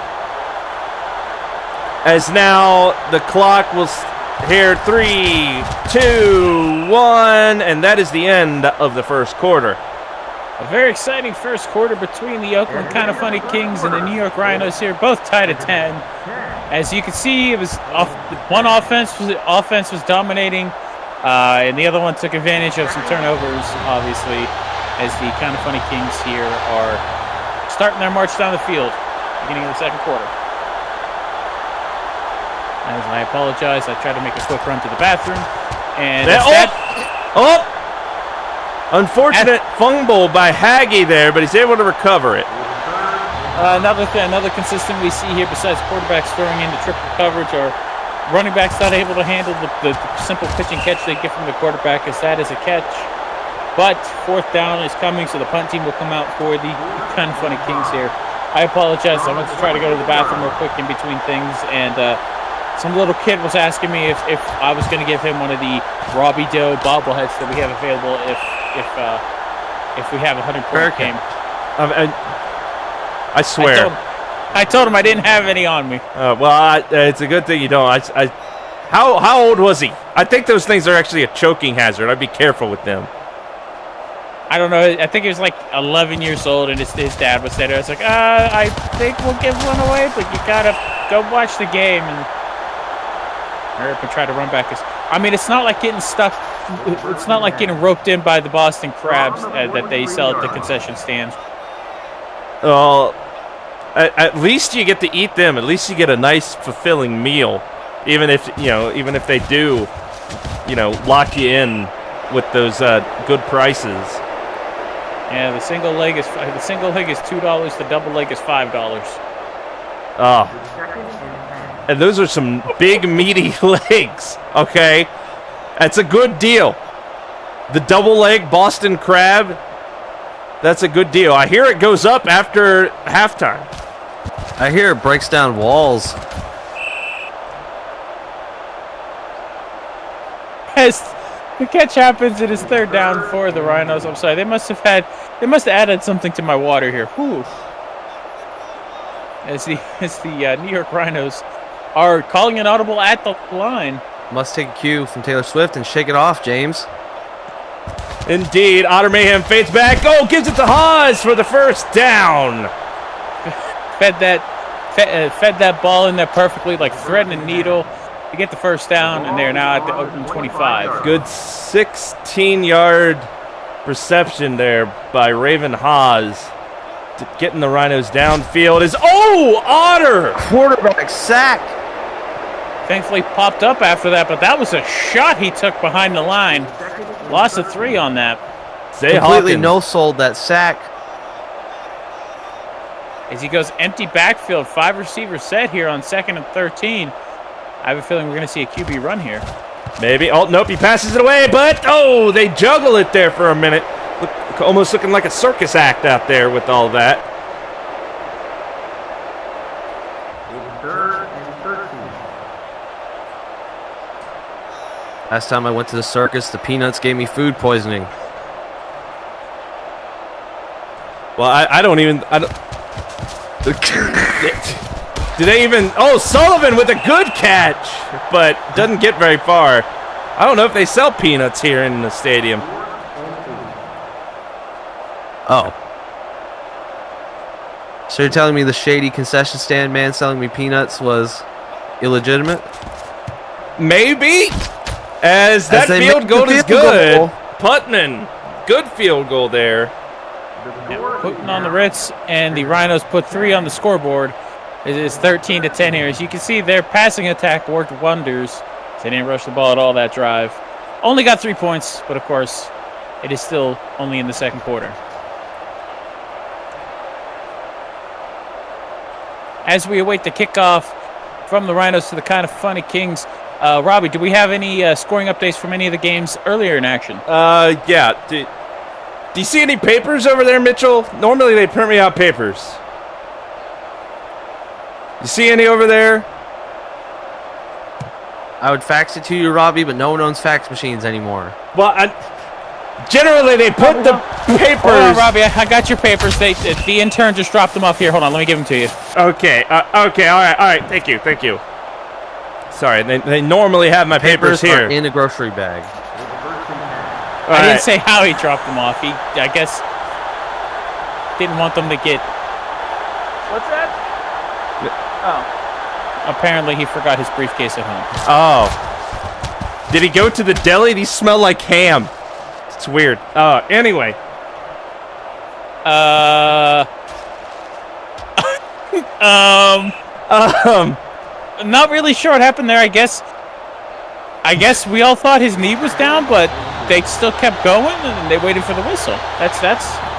As now the clock will here 3, 2, 1, and that is the end of the first quarter. A very exciting first quarter between the Oakland Kind of Funny Kings and the New York Rhinos here, both tied at 10. As you can see, it was one offense was dominating, and the other one took advantage of some turnovers, obviously, as the Kind of Funny Kings here are starting their march down the field, beginning of the second quarter. As I apologize, I tried to make a quick run to the bathroom, and unfortunate fumble by Haggy there, but he's able to recover it. Another consistent we see here, besides quarterbacks throwing into triple coverage, or running backs not able to handle the simple pitch and catch they get from the quarterback, as that is a catch. But 4th down is coming, so the punt team will come out for the Kind of Funny Kings here. I apologize. I went to try to go to the bathroom real quick in between things, and some little kid was asking me if I was going to give him one of the Robbie Doe bobbleheads that we have available if we have a 100-point game. I swear. I told him I didn't have any on me. It's a good thing you don't. How old was he? I think those things are actually a choking hazard. I'd be careful with them. I don't know. I think he was like 11 years old, and his dad was there. I was like, I think we'll give one away, but you got to go watch the game. And hurry up and try to run back. I mean, it's not like getting stuck it's not like getting roped in by the Boston Crabs that they sell at the concession stands. Well, at least you get to eat them. At least you get a nice, fulfilling meal, even if they do, lock you in with those good prices. Yeah, the single leg is $2. The double leg is $5. Oh, and those are some big, meaty legs. Okay, that's a good deal. The double leg Boston crab. That's a good deal. I hear it goes up after halftime. I hear it breaks down walls. As the catch happens, it is third down for the Rhinos. I'm sorry, they must have added something to my water here. Whew. As the New York Rhinos are calling an audible at the line. Must take a cue from Taylor Swift and shake it off, James. Indeed, Otter Mayhem fades back. Oh, gives it to Haas for the first down. Fed that ball in there perfectly, like thread and needle, to get the first down, and they're now at the open 25. Good 16-yard reception there by Raven Haas. Getting the Rhinos downfield is Otter! Quarterback sack. Thankfully popped up after that, but that was a shot he took behind the line. Loss of 3 on that. Completely no-sold that sack. As he goes empty backfield, 5 receivers set here on 2nd and 13. I have a feeling we're going to see a QB run here. Maybe. Oh, nope, he passes it away, but, they juggle it there for a minute. Almost looking like a circus act out there with all that. It's 3rd and 13. Last time I went to the circus, the peanuts gave me food poisoning. Well, I don't even... Did they even... Oh, Sullivan with a good catch, but doesn't get very far. I don't know if they sell peanuts here in the stadium. Oh. So you're telling me the shady concession stand man selling me peanuts was illegitimate? Maybe. As that field goal is good. Putman, good field goal there. Yeah, putting on the Ritz, and the Rhinos put 3 on the scoreboard. It is 13-10 here. As you can see, their passing attack worked wonders. They didn't rush the ball at all that drive. Only got 3 points, but of course, it is still only in the second quarter. As we await the kickoff from the Rhinos to the Kind of Funny Kings, Robbie, do we have any scoring updates from any of the games earlier in action? Yeah. Do you see any papers over there, Mitchell? Normally they print me out papers. You see any over there? I would fax it to you, Robbie, but no one owns fax machines anymore. Well, generally they put the papers... Hold on, Robbie, I got your papers. The intern just dropped them off here. Hold on, let me give them to you. Okay, all right. Thank you. Sorry, they normally have my papers here. Are in a grocery bag. I didn't say how he dropped them off. He, I guess, didn't want them to get... What's that? Oh. Apparently he forgot his briefcase at home. Oh. Did he go to the deli? These smell like ham. It's weird. Anyway. Not really sure what happened there. I guess we all thought his knee was down, but they still kept going and they waited for the whistle. That's.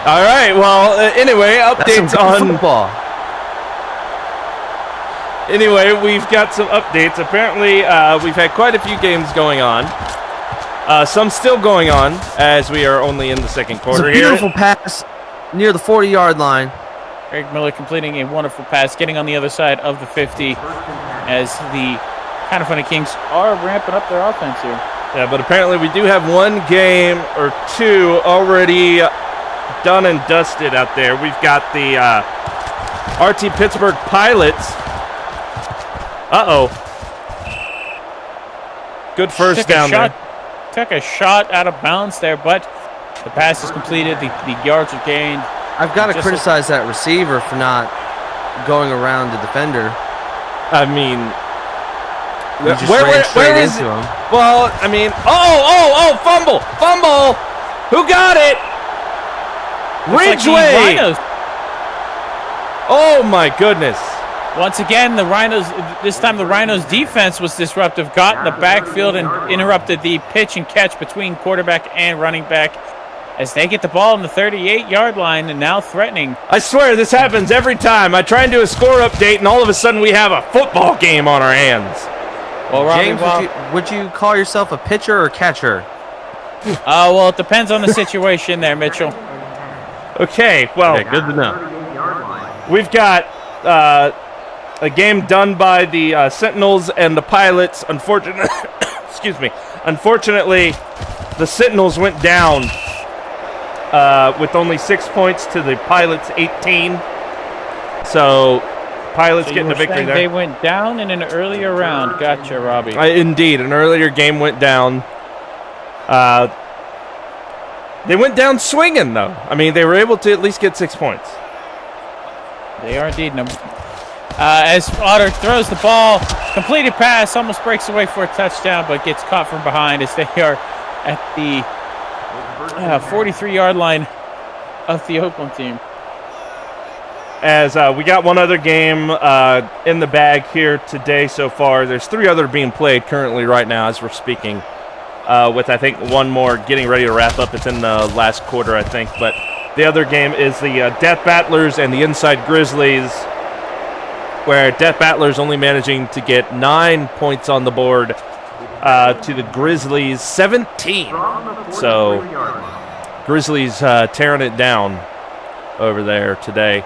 All right. Well, anyway, updates on football. Anyway, we've got some updates. Apparently, we've had quite a few games going on. Some still going on as we are only in the second quarter here. It's a beautiful pass near the 40-yard line. Greg Miller completing a wonderful pass, getting on the other side of the 50 as the Kind of Funny Kings are ramping up their offense here. Yeah, but apparently we do have one game or two already done and dusted out there. We've got the RT Pittsburgh Pilots. Good first down there. Took a shot out of bounds there, but the pass is completed. The yards are gained. I've got to criticize that receiver for not going around the defender. I mean, where is into him. Well, I mean, fumble! Who got it? Ridgeway! Like the Rhinos. Oh my goodness. Once again, the Rhinos, this time the Rhinos defense was disruptive, got in the backfield and interrupted the pitch and catch between quarterback and running back as they get the ball on the 38-yard line and now threatening. I swear this happens every time. I try and do a score update and all of a sudden we have a football game on our hands. Well, Robbie, James, would you call yourself a pitcher or catcher? Well, it depends on the situation there, Mitchell. Okay, well, Okay, good to know. we've got a game done by the Sentinels and the Pilots. Unfortunately, Unfortunately, the Sentinels went down with only 6 points to the Pilots' 18. So, Pilots getting the victory there. They went down in an earlier round. Gotcha, Robbie. Indeed, an earlier game went down. They went down swinging, though. I mean, they were able to at least get 6 points. They are indeed. As Otter throws the ball, completed pass, almost breaks away for a touchdown, but gets caught from behind as they are at the 43-yard line of the Oakland team. As we got one other game in the bag here today so far. There's 3 other being played currently right now as we're speaking. With, I think, one more getting ready to wrap up. It's in the last quarter, I think. But the other game is the Death Battlers and the Inside Grizzlies, where Death Battlers only managing to get 9 points on the board to the Grizzlies' 17. So, Grizzlies tearing it down over there today.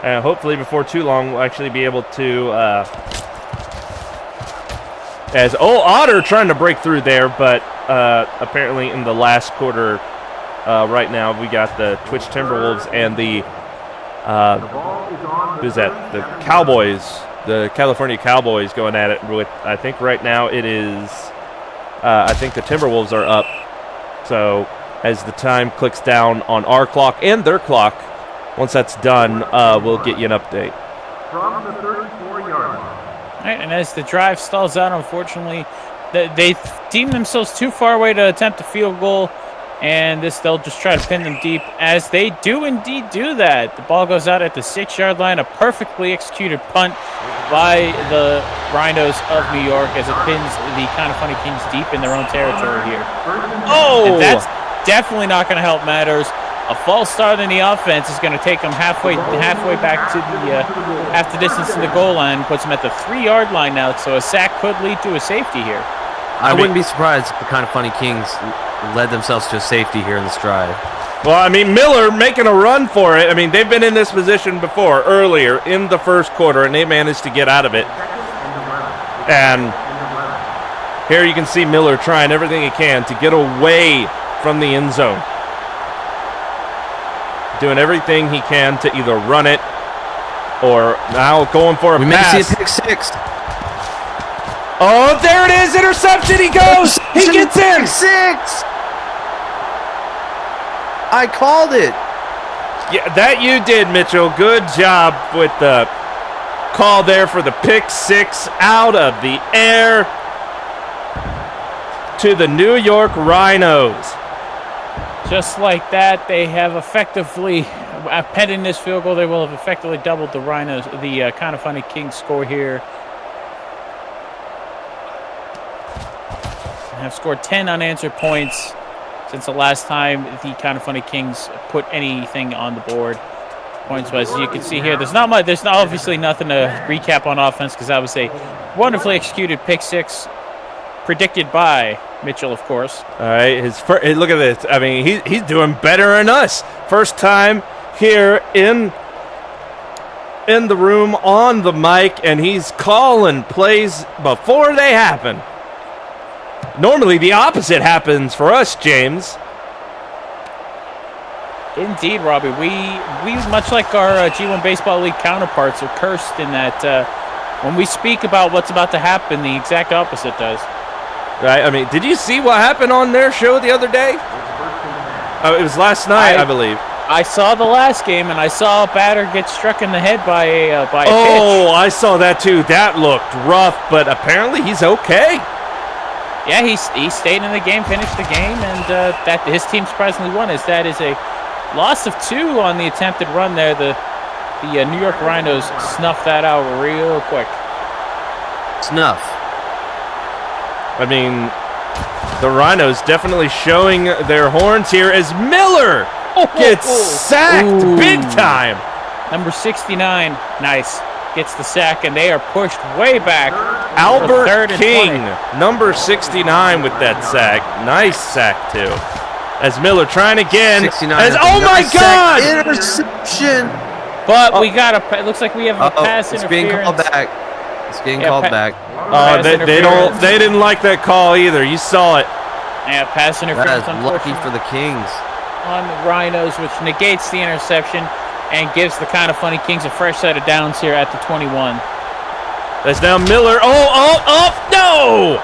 Hopefully, before too long, we'll actually be able to... Otter trying to break through there, but apparently in the last quarter right now, we got the Twitch Timberwolves and the who's that? The Cowboys, the California Cowboys going at it with, I think right now it is, I think the Timberwolves are up. So as the time clicks down on our clock and their clock, once that's done, we'll get you an update. From the 34-yard line. All right, and as the drive stalls out, unfortunately, they deem themselves too far away to attempt a field goal, and they'll just try to pin them deep, as they do indeed do that. The ball goes out at the 6-yard line, a perfectly executed punt by the Rhinos of New York as it pins the Kind of Funny Kings deep in their own territory here. Oh! And that's definitely not going to help matters. A false start in the offense is going to take them halfway back to the half the distance to the goal line, puts them at the 3-yard line now. So a sack could lead to a safety here. I wouldn't be surprised if the Kind of Funny Kings led themselves to a safety here in this drive. Well, I mean, Miller making a run for it. I mean, they've been in this position before, earlier in the first quarter, and they managed to get out of it. And here you can see Miller trying everything he can to get away from the end zone. Doing everything he can to either run it or now going for a pass. We may see a pick 6. Oh, there it is! Interception! He goes! He gets in! Pick 6! I called it. Yeah, that you did, Mitchell. Good job with the call there for the pick 6 out of the air to the New York Rhinos. Just like that, they have effectively, pending this field goal, they will have effectively doubled the Rhinos, the Kind of Funny Kings score here. Have scored 10 unanswered points since the last time the Kind of Funny Kings put anything on the board. Points-wise, as you can see here, there's obviously nothing to recap on offense because that was a wonderfully executed pick 6, predicted by Mitchell, of course. All right, look at this. I mean, he's doing better than us. First time here in the room on the mic, and he's calling plays before they happen. Normally, the opposite happens for us, James. Indeed, Robbie. We much like our G1 Baseball League counterparts, are cursed in that when we speak about what's about to happen, the exact opposite does. Right? I mean, did you see what happened on their show the other day? It was last night, I believe. I saw the last game, and I saw a batter get struck in the head by a pitch. Oh, I saw that too. That looked rough, but apparently he's okay. Yeah, he stayed in the game, finished the game, and that his team surprisingly won. That is a loss of 2 on the attempted run there. The New York Rhinos snuffed that out real quick. Snuff. I mean, the Rhinos definitely showing their horns here as Miller gets sacked big time. Number 69, nice, gets the sack, and they are pushed way back. Albert third and King, 20. number 69 with that sack. Nice sack, too. As Miller trying again. 69. Oh, my God! Interception. But we got a. It looks like we have a pass it's interference. being called back. It's getting called back. They didn't like that call either. You saw it. Yeah, pass That interference. is lucky for the Kings. On the Rhinos, which negates the interception and gives the Kind of Funny Kings a fresh set of downs here at the 21. That's now Miller. No!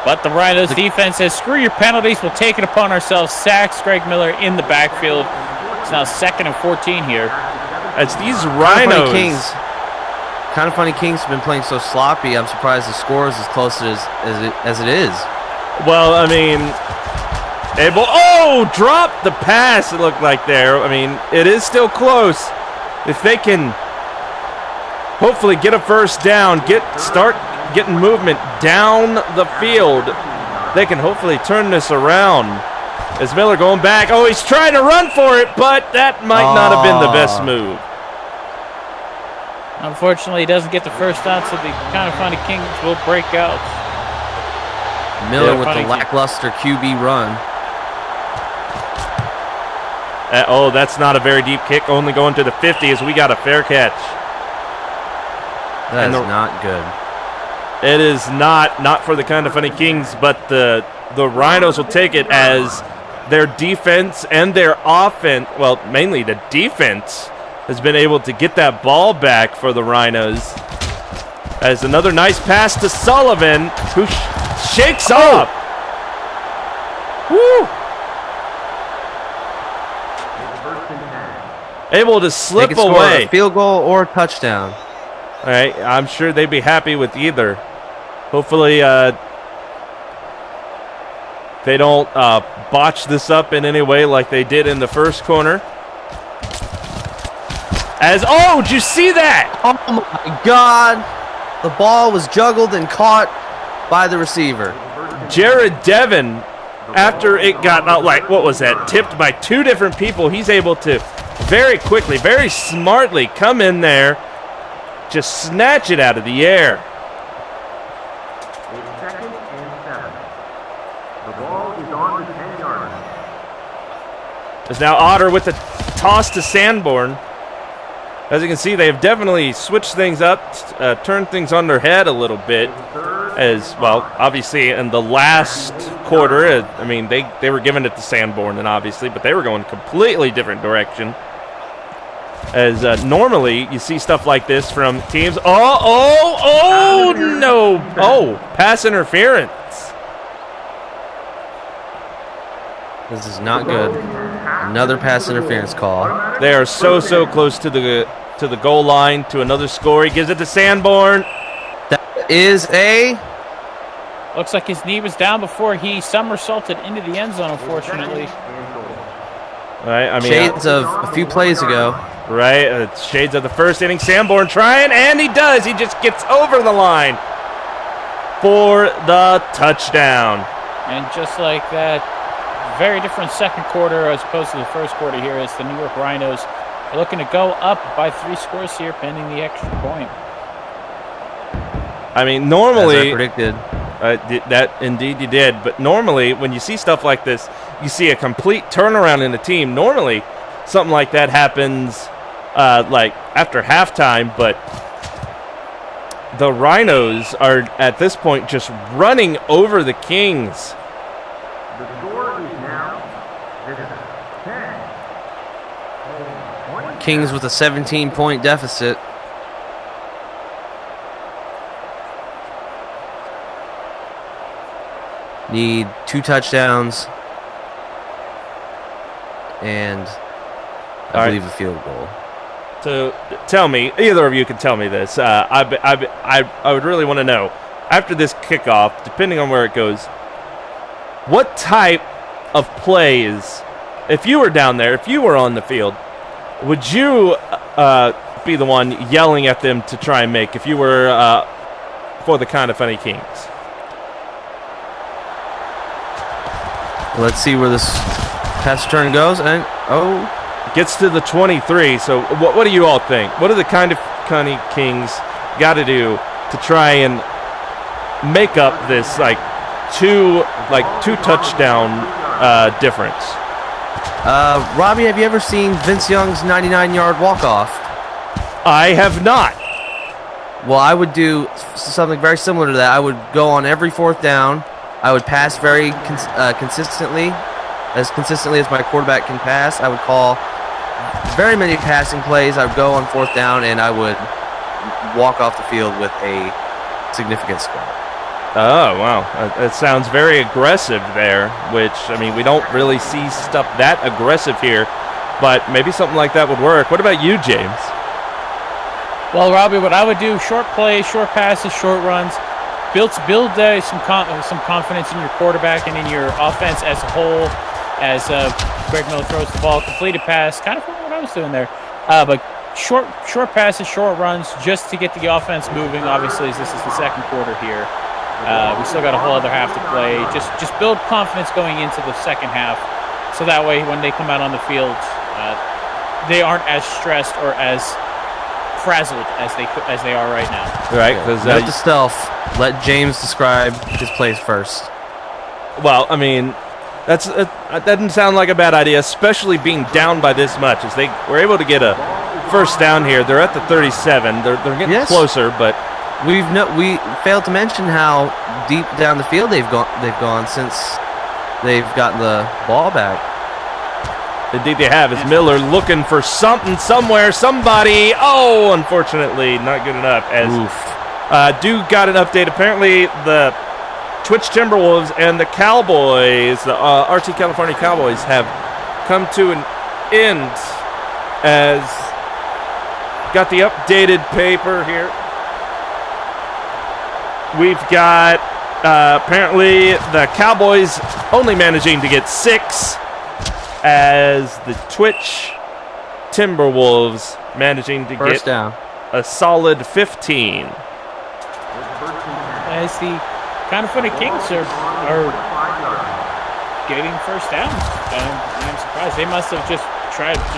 But the Rhinos defense says, screw your penalties, we'll take it upon ourselves. Sacks Greg Miller in the backfield. It's now 2nd and 14 here. As these Rhinos. Kind of Funny Kings have been playing so sloppy, I'm surprised the score is as close as it is. Well, I mean, dropped the pass, it looked like there. I mean, it is still close. If they can hopefully get a first down, start getting movement down the field, they can hopefully turn this around. As Miller going back. Oh, he's trying to run for it, but that might not have been the best move. Unfortunately, he doesn't get the first down, so the Kind of Funny Kings will break out. Miller with the lackluster QB run. That's not a very deep kick, only going to the 50 as we got a fair catch. That is not good. It is not for the Kind of Funny Kings, but the Rhinos will take it as their defense and their offense, well, mainly the defense, has been able to get that ball back for the Rhinos. As another nice pass to Sullivan, who shakes off. Woo! Able to slip they can away. Score a field goal or a touchdown. All right, I'm sure they'd be happy with either. Hopefully, they don't botch this up in any way like they did in the first corner. Did you see that? Oh my God! The ball was juggled and caught by the receiver. Jared Devin, after it got tipped by 2 different people, he's able to very quickly, very smartly come in there, just snatch it out of the air. It's 2nd and 7. The ball is on the 10-yard line. There's now Otter with the toss to Sanborn. As you can see, they have definitely switched things up, turned things on their head a little bit. As well, obviously in the last quarter, I mean, they were giving it to Sanborn, and obviously, but they were going completely different direction. As normally you see stuff like this from teams. No! Pass interference. This is not good. Another pass interference call. They are so close to the goal line, to another score. He gives it to Sanborn. That is a... Looks like his knee was down before he somersaulted into the end zone, unfortunately. Right, I mean, shades of a few plays ago. Right, shades of the first inning. Sanborn trying, and he does. He just gets over the line for the touchdown. And just like that, very different second quarter as opposed to the first quarter here as the New York Rhinos are looking to go up by 3 scores here pending the extra point. I mean, normally... As I predicted. That indeed you did. But normally, when you see stuff like this, you see a complete turnaround in the team. Normally, something like that happens like after halftime, but the Rhinos are, at this point, just running over the Kings. The score is now 10. Kings with a 17-point deficit. Need 2 touchdowns and I believe a field goal. So tell me, either of you can tell me this. I would really want to know, after this kickoff, depending on where it goes, what type of plays, if you were down there, if you were on the field, would you be the one yelling at them to try and make if you were for the Kind of Funny Kings? Let's see where this pass turn goes. And Gets to the 23. So what do you all think? What do the Kind of Funny Kings got to do to try and make up this two touchdown difference? Robbie, have you ever seen Vince Young's 99-yard walk-off? I have not. Well, I would do something very similar to that. I would go on every fourth down. I would pass very consistently as my quarterback can pass. I would call very many passing plays. I would go on fourth down, and I would walk off the field with a significant score. Oh, wow. That sounds very aggressive there, which, I mean, we don't really see stuff that aggressive here, but maybe something like that would work. What about you, James? Well, Robbie, what I would do, short plays, short passes, short runs, build some confidence in your quarterback and in your offense as a whole, as Greg Miller throws the ball, completed pass, kind of what I was doing there. But short passes, short runs, just to get the offense moving, obviously, as this is the second quarter here. We still got a whole other half to play. Just build confidence going into the second half, so that way when they come out on the field, they aren't as stressed or as frazzled as they are right now. Right, because note to self: let James describe his plays first. Well, I mean, that doesn't sound like a bad idea, especially being down by this much. As they were able to get a first down here, they're at the 37. They're getting closer, but we failed to mention how deep down the field they've gone since they've gotten the ball back. Indeed they have. Is Miller looking for something somewhere, somebody. Oh, unfortunately, not good enough. As Duke got an update. Apparently, the Twitch Timberwolves and the Cowboys, the RT California Cowboys, have come to an end. As got the updated paper here. We've got apparently the Cowboys only managing to get 6. As the Twitch Timberwolves managing to first get down. A solid 15. As the Kind of Funny Kings are getting first downs. I'm surprised. They must have just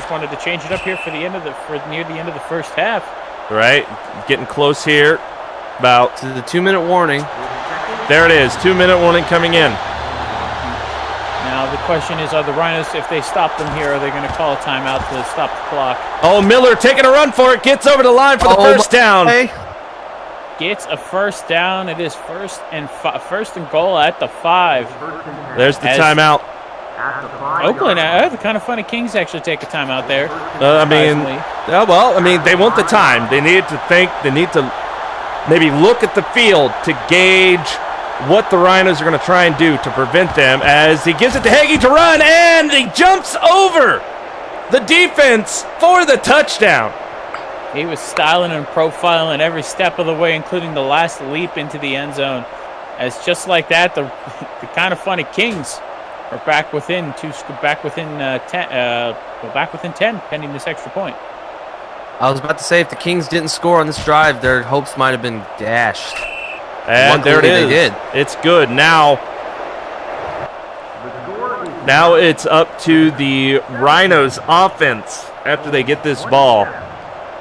wanted to change it up here for near the end of the first half. Right, getting close here. About to the 2-minute warning. There it is. 2-minute warning coming in. Now the question is, are the Rhinos, if they stop them here, are they going to call a timeout to stop the clock? Oh, Miller taking a run for it. Gets over the line for the first down. Gets a first down. It is first and goal at the 5. There's the timeout. Oakland, the Kind of Funny Kings actually take a timeout there. They want the time. They need to think. They need to maybe look at the field to gauge what the Rhinos are going to try and do to prevent them, as he gives it to Hagee to run, and he jumps over the defense for the touchdown. He was styling and profiling every step of the way, including the last leap into the end zone. As just like that, the Kind of Funny Kings are back within 10, pending this extra point. I was about to say, if the Kings didn't score on this drive, their hopes might have been dashed. And there it is. They did. It's good. Now it's up to the Rhinos offense after they get this ball.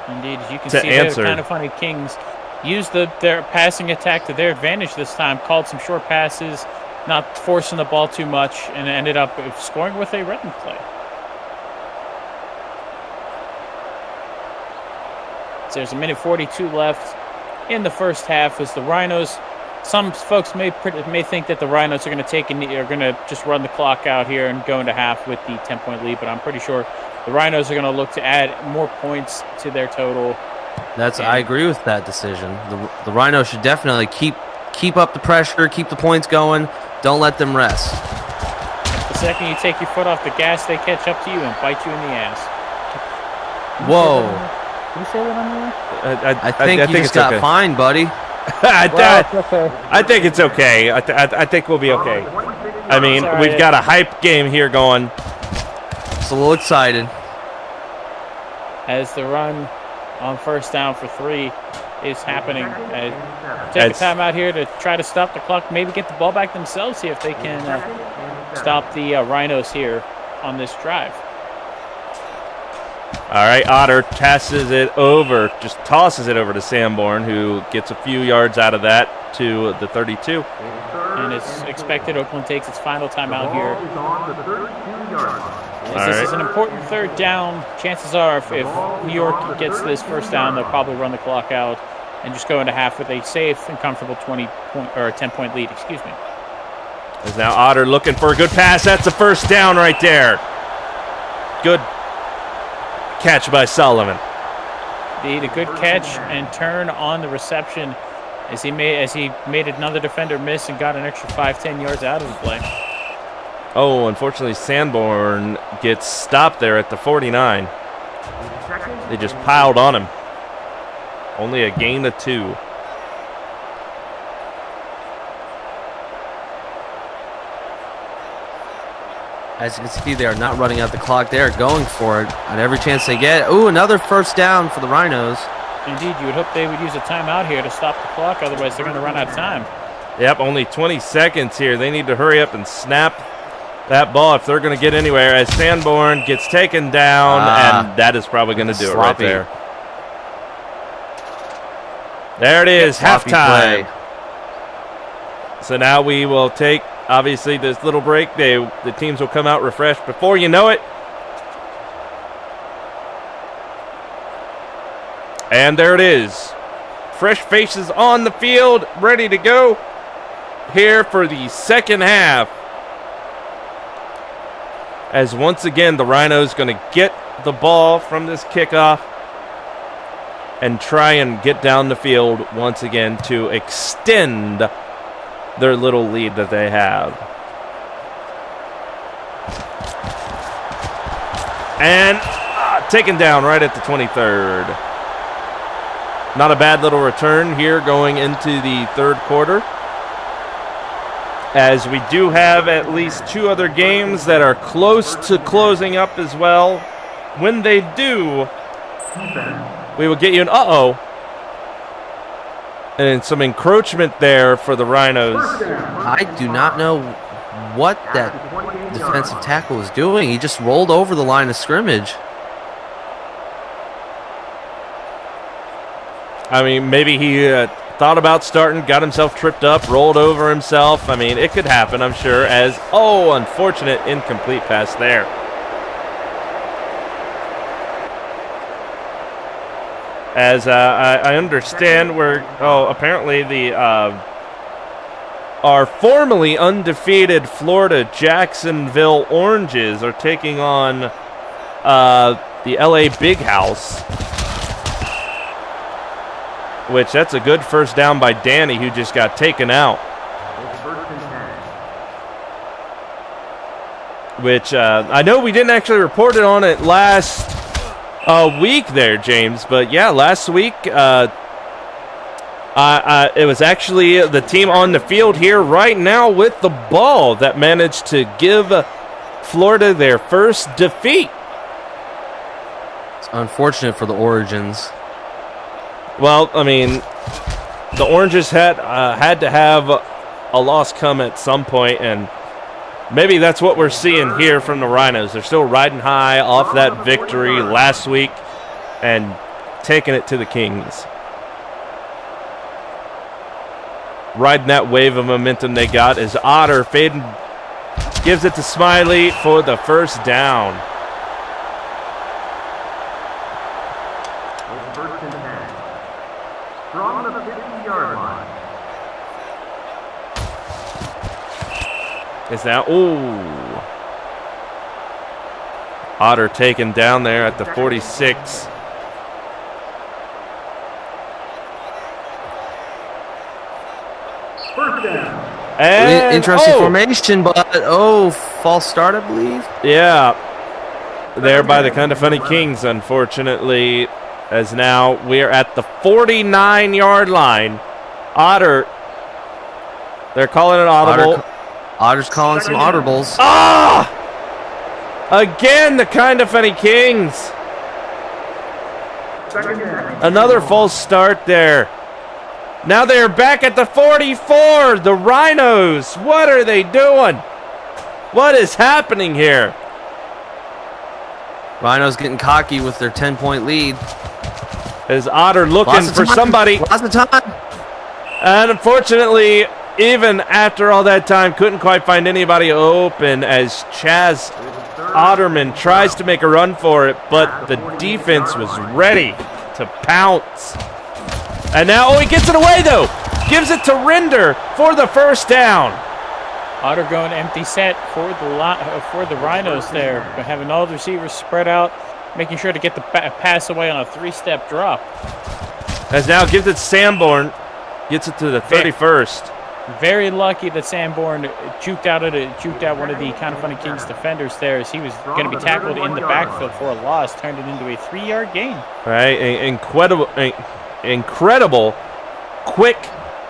Indeed, as you can see, the Kind of Funny Kings used their passing attack to their advantage this time, called some short passes, not forcing the ball too much, and ended up scoring with a running play. So there's 1:42 left in the first half as the Rhinos. Some folks may think that the Rhinos are going to just run the clock out here and go into half with the 10-point lead, but I'm pretty sure the Rhinos are going to look to add more points to their total. I agree with that decision. The Rhinos should definitely keep up the pressure, keep the points going. Don't let them rest. The second you take your foot off the gas, they catch up to you and bite you in the ass. Whoa. Can you say that on the air? I think you just got fined, buddy. I think it's okay. I think we'll be okay. I mean, we've got a hype game here going. Just a little excited. As the run on first down for 3 is happening. Take a timeout here to try to stop the clock, maybe get the ball back themselves, see if they can stop the Rhinos here on this drive. All right, Otter tosses it over to Sanborn, who gets a few yards out of that to the 32. And it's expected Oakland takes its final timeout here. This is an important third down. Chances are if New York gets this first down, they'll probably run the clock out and just go into half with a safe and comfortable 10-point lead. Excuse me. Is now Otter looking for a good pass. That's a first down right there. Good catch by Sullivan. Indeed, a good catch and turn on the reception as he made another defender miss and got an extra 5-10 yards out of the play. Oh, unfortunately, Sanborn gets stopped there at the 49. They just piled on him. Only a gain of 2. As you can see, they are not running out the clock. They are going for it on every chance they get. Ooh, another first down for the Rhinos. Indeed, you would hope they would use a timeout here to stop the clock. Otherwise, they're going to run out of time. Yep, only 20 seconds here. They need to hurry up and snap that ball if they're going to get anywhere, as Sanborn gets taken down, and that is probably going to do it right there. There it is, halftime. Play. So now we will take, obviously, this little break. The teams will come out refreshed before you know it. And there it is. Fresh faces on the field, ready to go here for the second half. As once again, the Rhinos going to get the ball from this kickoff and try and get down the field once again to extend their little lead that they have. And taken down right at the 23rd. Not a bad little return here going into the third quarter, as we do have at least 2 other games that are close to closing up as well. When they do, we will get you an and some encroachment there for the Rhinos. I do not know what that defensive tackle was doing. He just rolled over the line of scrimmage. I mean, maybe he thought about starting, got himself tripped up, rolled over himself. I mean, it could happen, I'm sure, as, unfortunate incomplete pass there. As I understand, apparently our formerly undefeated Florida Jacksonville Oranges are taking on the LA Big House. Which, that's a good first down by Danny, who just got taken out. Which, I know we didn't actually report it on it last week there, James. But, yeah, last week, it was actually the team on the field here right now with the ball that managed to give Florida their first defeat. It's unfortunate for the Origins. Well, I mean, the Oranges had to have a loss come at some point, and maybe that's what we're seeing here from the Rhinos. They're still riding high off that victory last week and taking it to the Kings. Riding that wave of momentum they got as Otter fading, gives it to Smiley for the first down. From the 50-yard line. Is that, Otter taken down there at the 46. First down. And, interesting formation, but false start, I believe. Yeah, there by the Kind of Funny Kings, unfortunately, as now we're at the 49-yard line. Otter. They're calling it audible. Otter's calling some audibles. Ah! Again, the kind of funny Kings. Another false start there. Now they're back at the 44. The Rhinos. What are they doing? What is happening here? Rhinos getting cocky with their 10-point lead. Is Otter looking for somebody? Lots of time. And unfortunately, even after all that time, couldn't quite find anybody open as Chaz Otterman tries to make a run for it, but the defense was ready to pounce. And now, he gets it away, though. Gives it to Rinder for the first down. Otter going empty set for the Rhinos there, but having all the receivers spread out, making sure to get the pass away on a 3-step drop. As now gives it Sanborn, gets it to the 31st. Very lucky that Sanborn juked out one of the kind of funny Kings defenders there, as he was going to be tackled in the backfield for a loss, turned it into a 3-yard gain. Right, incredible, quick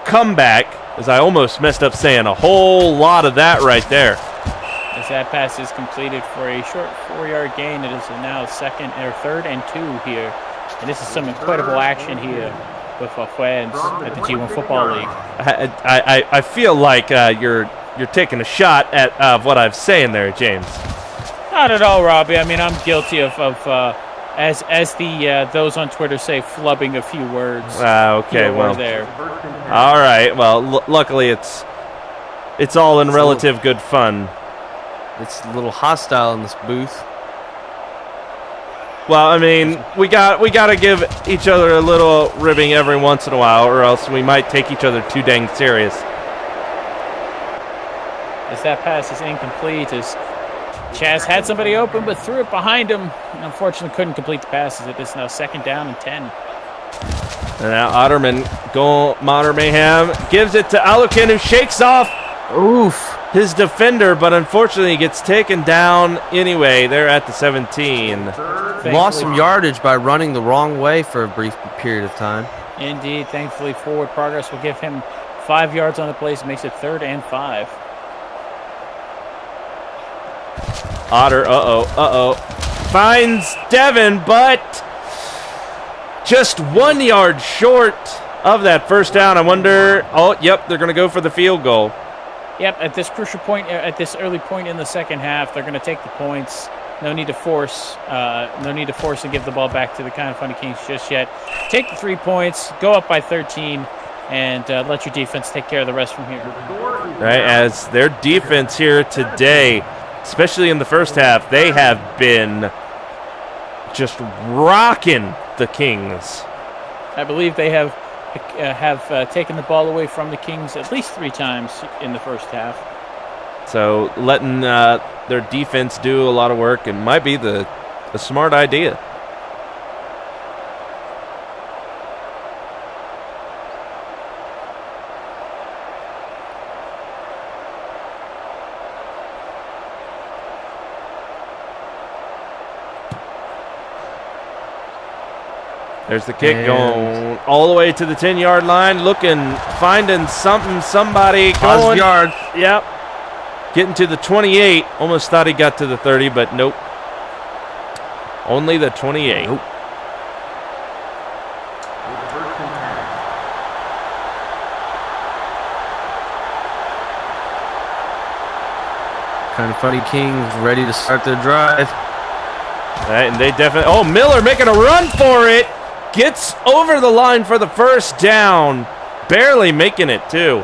comeback. As I almost messed up saying a whole lot of that right there. As that pass is completed for a short 4-yard gain, it is now 3rd and 2 here, and this is some incredible action here with our fans at the G1 Football League. I feel like you're taking a shot at what I'm saying there, James. Not at all, Robbie. I mean, I'm guilty of as the those on Twitter say, flubbing a few words. Okay, well, there. All right. Well, luckily it's all in relative good fun. It's a little hostile in this booth. Well, I mean, we got to give each other a little ribbing every once in a while, or else we might take each other too dang serious. As that pass is incomplete, as Chaz had somebody open but threw it behind him, and unfortunately couldn't complete the pass, as it is now 2nd down and 10. And now Modern Mayhem gives it to Alukin, who shakes off his defender, but unfortunately gets taken down anyway. They're at the 17. Lost some yardage by running the wrong way for a brief period of time. Indeed. Thankfully, forward progress will give him 5 yards on the play, so makes it 3rd and 5. Otter, finds Devin, but just 1 yard short of that first down. I wonder, yep, they're going to go for the field goal. Yep, at this crucial point, at this early point in the second half, they're going to take the points. No need to force and give the ball back to the kind of funny Kings just yet. Take the 3 points, go up by 13, and let your defense take care of the rest from here. Right, as their defense here today, especially in the first half, they have been just rocking the Kings. I believe they have taken the ball away from the Kings at least 3 times in the first half. So letting their defense do a lot of work, it might be the smart idea. There's the kick going all the way to the 10-yard line, finding somebody going. Yard. Yep. Getting to the 28. Almost thought he got to the 30, but nope. Only the 28. Nope. Kind of funny Kings ready to start their drive. Right, and they definitely. Oh, Miller making a run for it. Gets over the line for the first down. Barely making it, too.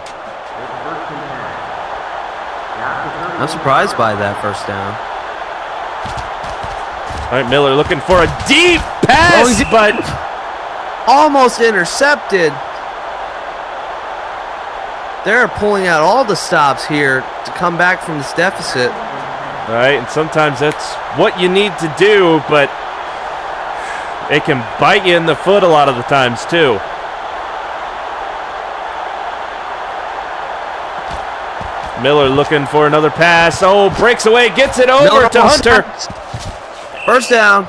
I'm surprised by that first down. All right, Miller looking for a deep pass, but almost intercepted. They're pulling out all the stops here to come back from this deficit. All right, and sometimes that's what you need to do, but it can bite you in the foot a lot of the times, too. Miller looking for another pass. Oh, breaks away, gets it over Miller to Hunter. First down.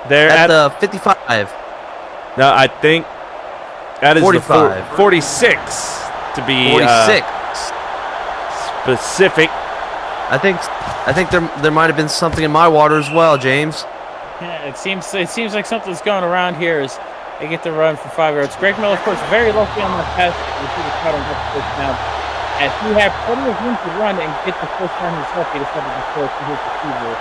They're at the 55. No, I think That is 45. 46 to be 46. Specific. I think there might have been something in my water as well, James. Yeah, it seems like something's going around here as they get the run for 5 yards. Greg Miller, of course, very lucky on the pass. As he had plenty of room to run and get the first down himself, he decided to throw to his receiver.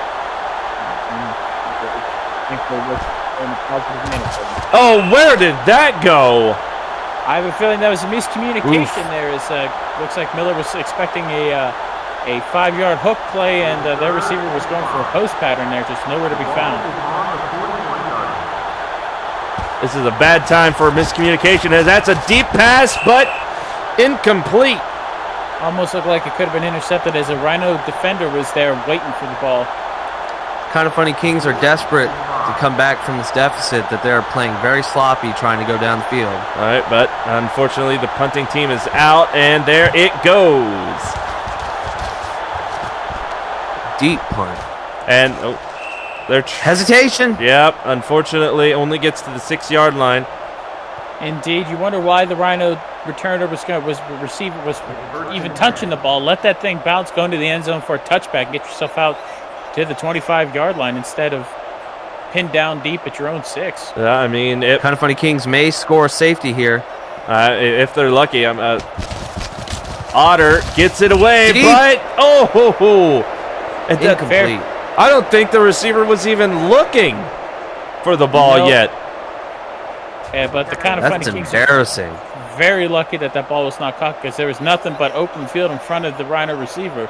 Oh, where did that go? I have a feeling that was a miscommunication there. As looks like Miller was expecting a 5-yard hook play, and their receiver was going for a post pattern there, just nowhere to be found. This is a bad time for miscommunication, as that's a deep pass, but incomplete. Almost looked like it could have been intercepted as a Rhino defender was there waiting for the ball. Kind of funny Kings are desperate to come back from this deficit that they're playing very sloppy trying to go down the field. All right, but unfortunately the punting team is out, and there it goes. Deep punt. And they're hesitation. Yep, unfortunately only gets to the 6-yard line. Indeed, you wonder why the Rhino returner receiver was even touching the ball. Let that thing bounce, go into the end zone for a touchback, get yourself out to the 25-yard line instead of pinned down deep at your own 6. Yeah, I mean, kind of funny. Kings may score a safety here if they're lucky. Otter gets it away, deep. But incomplete. I don't think the receiver was even looking for the ball yet. Yeah, but the kind of funny Kings are embarrassing. Very lucky that ball was not caught because there was nothing but open field in front of the Rhino receiver.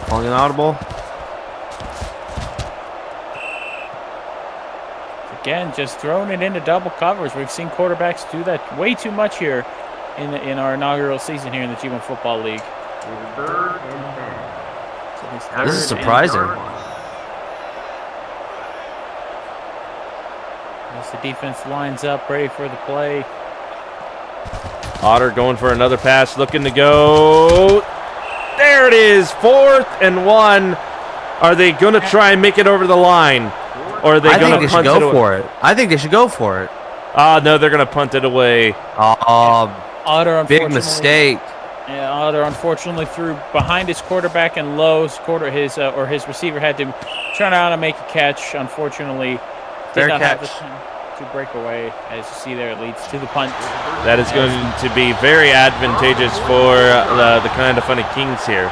Calling an audible. Again, just throwing it into double covers. We've seen quarterbacks do that way too much here in our inaugural season here in the G1 Football League. This is surprising. As the defense lines up, ready for the play. Otter going for another pass, looking to go. There it is, 4th and 1. Are they going to try and make it over the line? Or are they going to punt it away? For it. I think they should go for it. No, they're going to punt it away. Otter, big mistake. Yeah, Otter unfortunately threw behind his quarterback and low. His receiver had to turn out and make a catch. Unfortunately, did not have the time to break away. As you see there, it leads to the punt. That is going to be very advantageous for the kind of funny Kings here.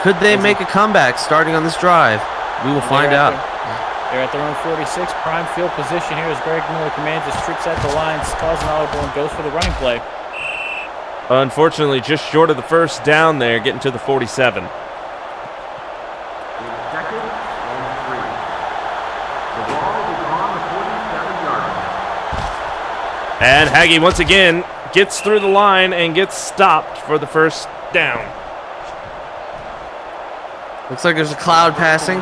Could they make a comeback starting on this drive? We will find out. They're at their own 46, prime field position here as Greg Miller commands his troops at the lines, calls an audible, and goes for the running play. Unfortunately, just short of the first down there, getting to the 47. And Hagee once again gets through the line and gets stopped for the first down. Looks like there's a cloud passing.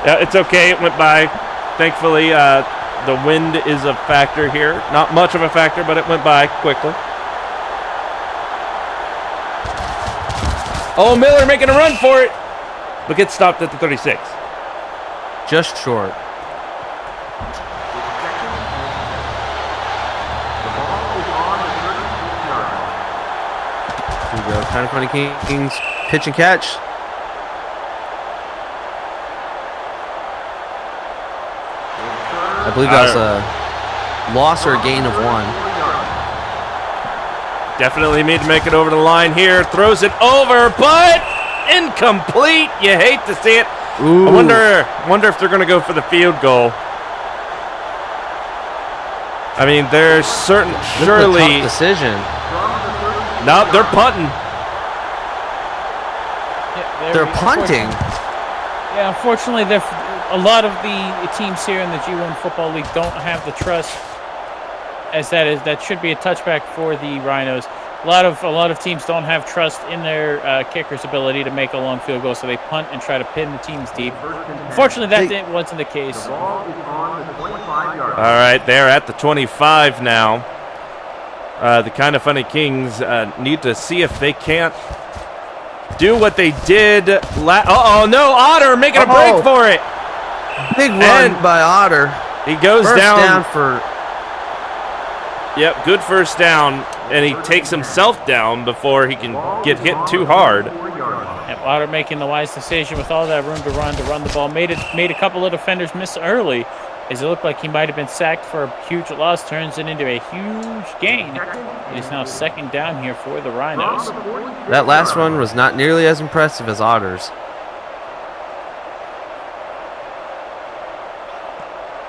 Yeah, it's okay. It went by. Thankfully, the wind is a factor here. Not much of a factor, but it went by quickly. Oh, Miller making a run for it. But gets stopped at the 36. Just short. Here we go. Kind of funny Kings pitch and catch. I believe that was a loss or a gain of 1. Definitely need to make it over the line here. Throws it over, but incomplete. You hate to see it. Ooh. I wonder if they're going to go for the field goal. I mean, there's surely a tough decision. No, they're punting. Yeah, they're punting. Yeah, unfortunately, a lot of the teams here in the G1 Football League don't have the trust, as that should be a touchback for the Rhinos. A lot of teams don't have trust in their kicker's ability to make a long field goal, so they punt and try to pin the teams deep. Unfortunately, that wasn't the case. All right, they're at the 25 now. The kind of funny Kings need to see if they can't do what they did. No, Otter making a break for it. Big run And by Otter. he goes First down for. Yep, good first down, and he takes himself down before he can get hit too hard. Yep, Otter making the wise decision with all that room to run the ball. Made a couple of defenders miss early, as it looked like he might have been sacked for a huge loss. Turns it into a huge gain. It is now second down here for the Rhinos. That last one was not nearly as impressive as Otter's.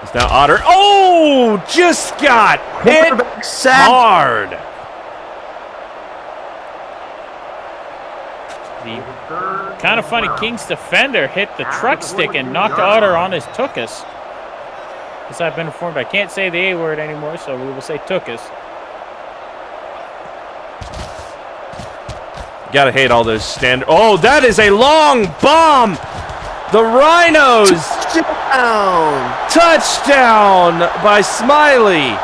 It's now Otter. Oh, just got hit hard. The Kind of Funny Kings defender hit the truck stick and knocked Otter on his tuchus. As I've been informed, I can't say the A word anymore, so we will say tuchus. Gotta hate all those standard. Oh, that is a long bomb. The Rhinos. Touchdown by Smiley.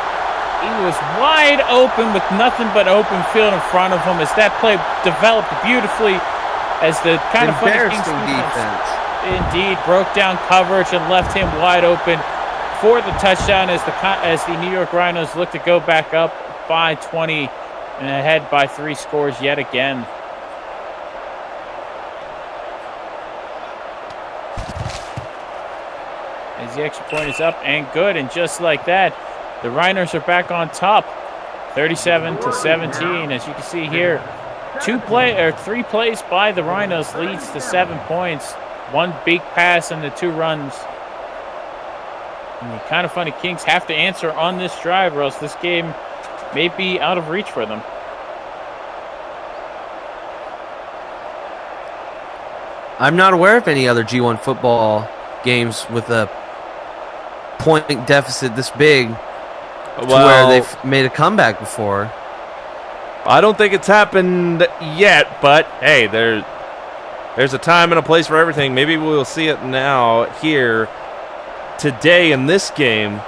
He was wide open with nothing but open field in front of him as that play developed beautifully as the Kind of Funny Kings defense indeed broke down coverage and left him wide open for the touchdown as the New York Rhinos look to go back up by 20 and ahead by 3 scores yet again. As the extra point is up and good, and just like that, the Rhinos are back on top, 37-17. As you can see here, 3 plays by the Rhinos leads to 7 points. 1 big pass and the 2 runs. And the Kind of Funny Kings have to answer on this drive, or else this game may be out of reach for them. I'm not aware of any other G1 football games with a point deficit this big to where they've made a comeback before. I don't think it's happened yet, but hey, there's a time and a place for everything. Maybe we'll see it now here today in this game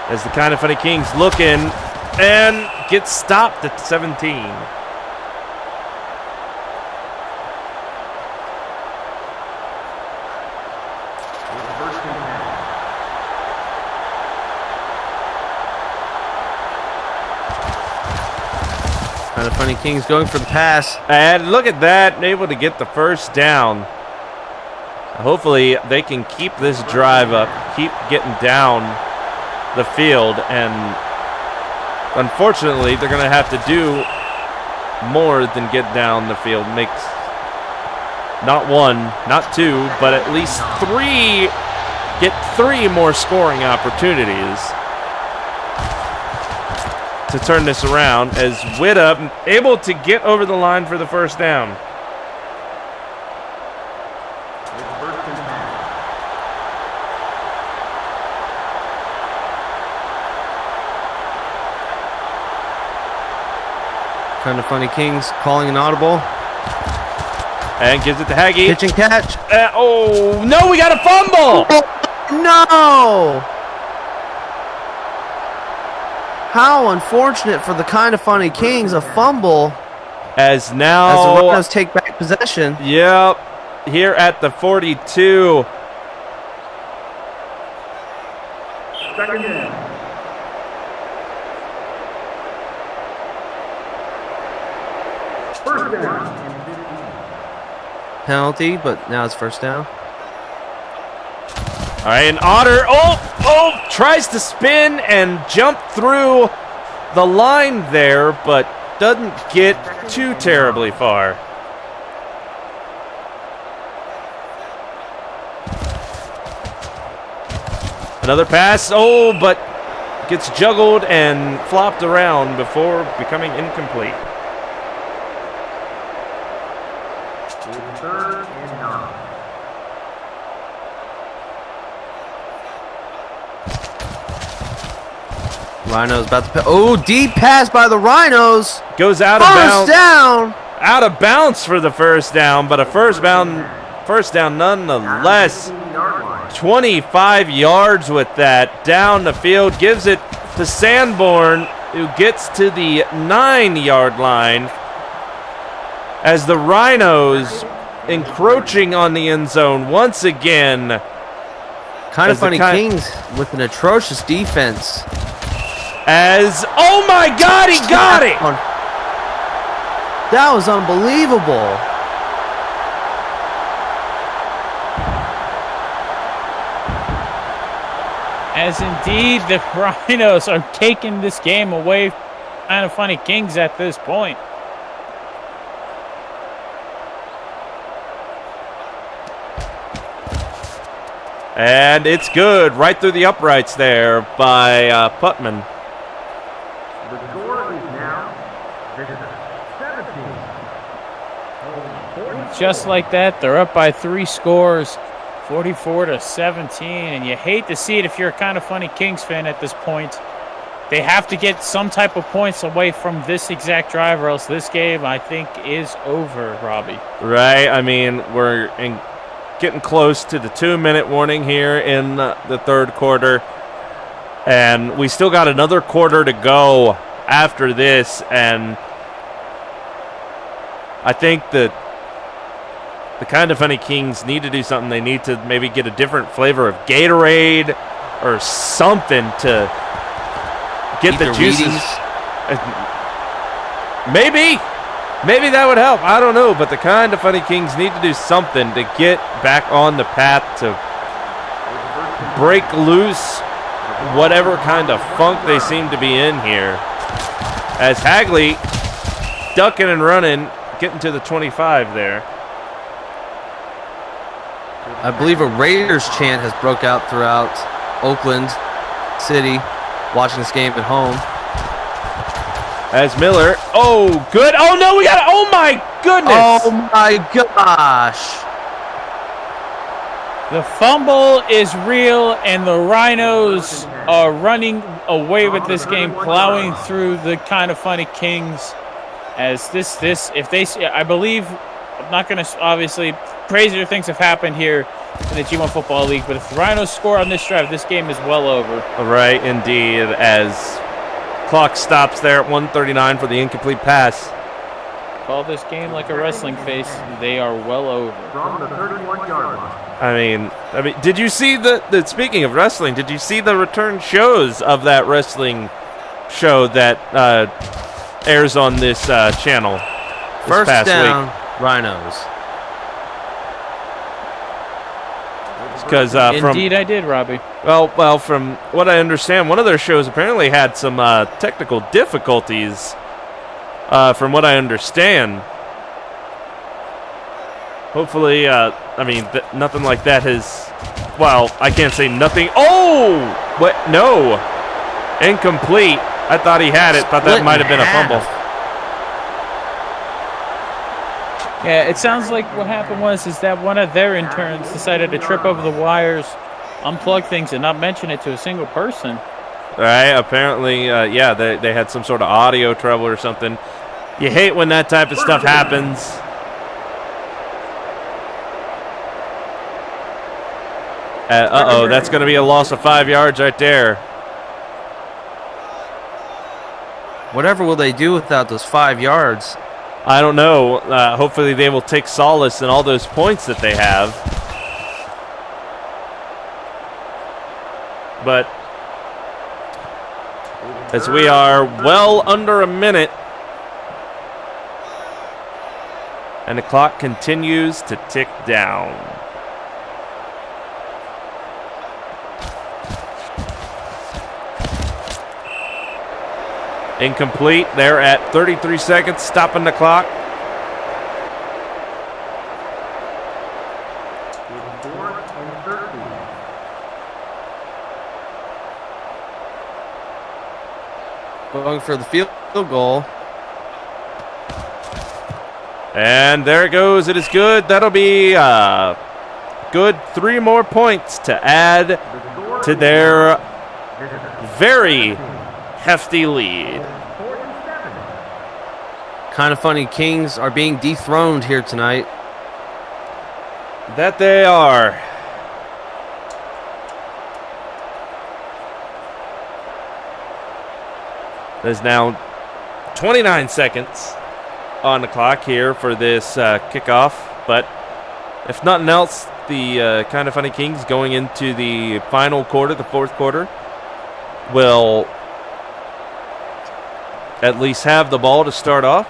as the Kind of Funny Kings look in and get stopped at 17. Kind of Funny Kings going for the pass. And look at that, able to get the first down. Hopefully they can keep this drive up, keep getting down the field, and unfortunately they're going to have to do more than get down the field. Makes not 1, not 2, but at least 3, get 3 more scoring opportunities to turn this around, as Witta able to get over the line for the first down. Kind of Funny Kings calling an audible. And gives it to Haggy. Pitch and catch. Oh, no, we got a fumble! No! How unfortunate for the Kind of Funny Kings, a fumble. As now... As the Rhinos take back possession. Yep, here at the 42. Second down. First down. Penalty, but now it's first down. All right, and Otter, tries to spin and jump through the line there, but doesn't get too terribly far. Another pass, but gets juggled and flopped around before becoming incomplete. Third and 9. Rhinos about to deep pass by the Rhinos. Goes out of bounds. First down. Out of bounds for the first down, but a first down nonetheless. 25 yards with that down the field. Gives it to Sanborn, who gets to the 9-yard line as the Rhinos encroaching on the end zone once again Kind of As the funny Kings with an atrocious defense. Oh my God, he got it! That was unbelievable. As indeed the Rhinos are taking this game away from Kind of Funny Kings at this point. And it's good, right through the uprights there by Putman. The score is now 17. Just like that, they're up by 3 scores, 44-17, and you hate to see it if you're a Kind of Funny Kings fan at this point. They have to get some type of points away from this exact drive, or else this game, I think, is over, Robbie. Right, I mean, we're getting close to the 2-minute warning here in the third quarter, and we still got another quarter to go after this, and I think that the Kind of Funny Kings need to do something. They need to maybe get a different flavor of Gatorade or something to get the juices. Maybe that would help. I don't know, but the Kind of Funny Kings need to do something to get back on the path to break loose whatever kind of funk they seem to be in here. As Hagley ducking and running, getting to the 25 there. I believe a Raiders chant has broke out throughout Oakland City, watching this game at home. As Miller, oh, good. Oh, no, we got it. Oh, my goodness. Oh, my gosh. The fumble is real, and the Rhinos are running away with this game, plowing through the Kind of Funny Kings. As if they, I believe, I'm not going to, obviously, crazier things have happened here in the G1 Football League, but if the Rhinos score on this drive, this game is well over. Right, indeed, as clock stops there at 1:39 for the incomplete pass. Call this game like a wrestling face. They are well over. From the 31-yard line. I mean, did you see speaking of wrestling, did you see the return shows of that wrestling show that airs on this channel this First past down, week? Rhinos. Because Indeed, I did, Robbie. Well, from what I understand, one of their shows apparently had some technical difficulties. From what I understand, hopefully, nothing like that has. Well, I can't say nothing. Oh, what? No, incomplete. I thought he had it. Thought that might have been a fumble. Yeah, it sounds like what happened is that one of their interns decided to trip over the wires, unplug things, and not mention it to a single person. Right, apparently, they had some sort of audio trouble or something. You hate when that type of stuff happens. Uh-oh, that's going to be a loss of 5 yards right there. Whatever will they do without those 5 yards? I don't know. Hopefully they will take solace in all those points that they have. But as we are well under a minute, and the clock continues to tick down. Incomplete. They're at 33 seconds, stopping the clock. Going for the field goal. And there it goes. It is good. That'll be good 3 more points to add to their very hefty lead. Kind of Funny Kings are being dethroned here tonight. That they are. There's now 29 seconds on the clock here for this kickoff, but if nothing else, the Kind of Funny Kings going into the final quarter, the fourth quarter, will at least have the ball to start off.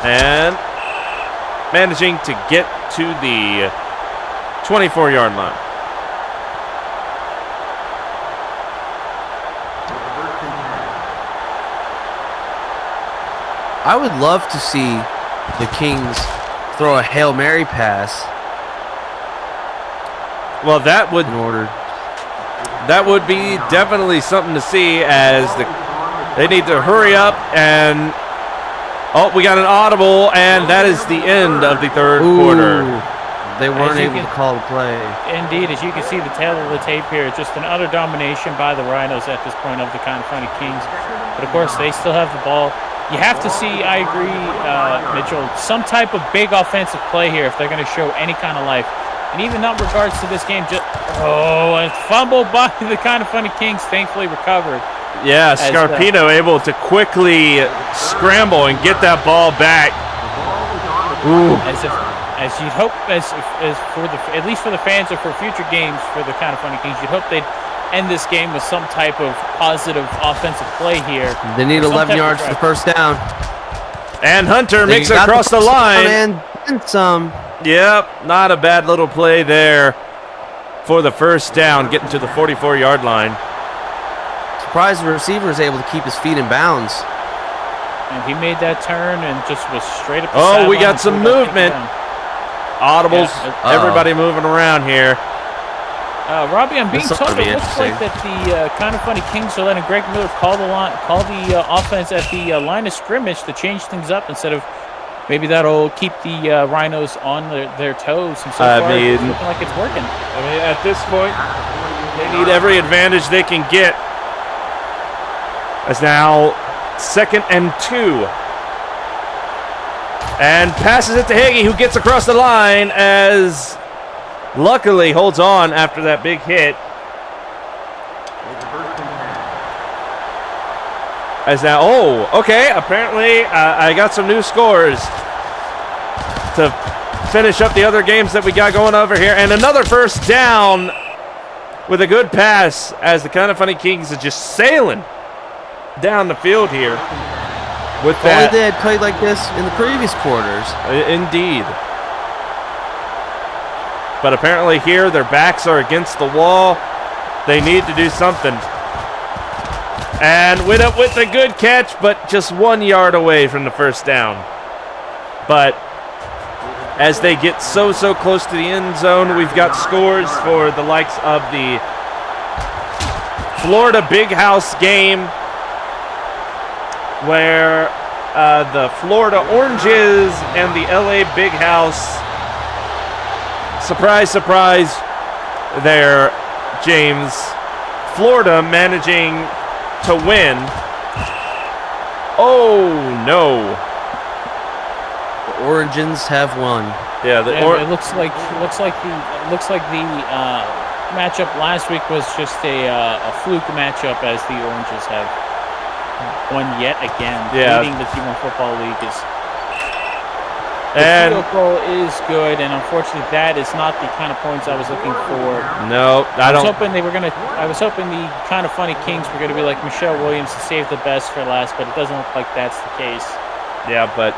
And managing to get to the 24-yard line. I would love to see the Kings throw a Hail Mary pass. Well, that would be definitely something to see, as they need to hurry up. And we got an audible, and that is the end of the third quarter. They weren't able to call the play. Indeed, as you can see the tail of the tape here, just an utter domination by the Rhinos at this point of the Kind of Funny Kings. But of course, they still have the ball. You have to see, I agree, Mitchell, some type of big offensive play here if they're going to show any kind of life. And even in regards to this game, a fumble by the Kind of Funny Kings, thankfully recovered. Yeah, Scarpino able to quickly scramble and get that ball back. Ooh. As you'd hope, as for at least for the fans or for future games for the Kind of Funny Kings, you'd hope they'd end this game with some type of positive offensive play here. They need 11 yards for the first down. And Hunter makes it across the line. And some. Yep, not a bad little play there for the first down, getting to the 44-yard line. Surprised the receiver is able to keep his feet in bounds. And he made that turn and just was straight up the sideline. We got some movement. Audibles, everybody moving around here. Robbie, I'm being told it looks like that the Kind of Funny Kings are letting Greg Miller call the offense at the line of scrimmage to change things up instead of maybe that'll keep the Rhinos on their toes. And so far, it's looking like it's working. I mean, at this point, they need every advantage they can get. It's now 2nd and 2. And passes it to Higgy, who gets across the line as luckily holds on after that big hit. As now, apparently I got some new scores to finish up the other games that we got going over here. And another first down with a good pass, as the Kind of Funny Kings are just sailing down the field here. With that, they had played like this in the previous quarters. Indeed. But apparently here, their backs are against the wall. They need to do something. And went up with a good catch, but just 1 yard away from the first down. But as they get so close to the end zone, we've got scores for the likes of the Florida Big House game, where the Florida Oranges and the LA Big House, surprise, surprise, there, James, Florida managing to win. Oh no! The Oranges have won. Yeah, it looks like the matchup last week was just a fluke matchup, as the Oranges have won yet again. Leading the T1 Football League is. The field goal is good, and unfortunately, that is not the kind of points I was looking for. No, I was hoping the Kind of Funny Kings were gonna be like Michelle Williams to save the best for last, but it doesn't look like that's the case. Yeah, but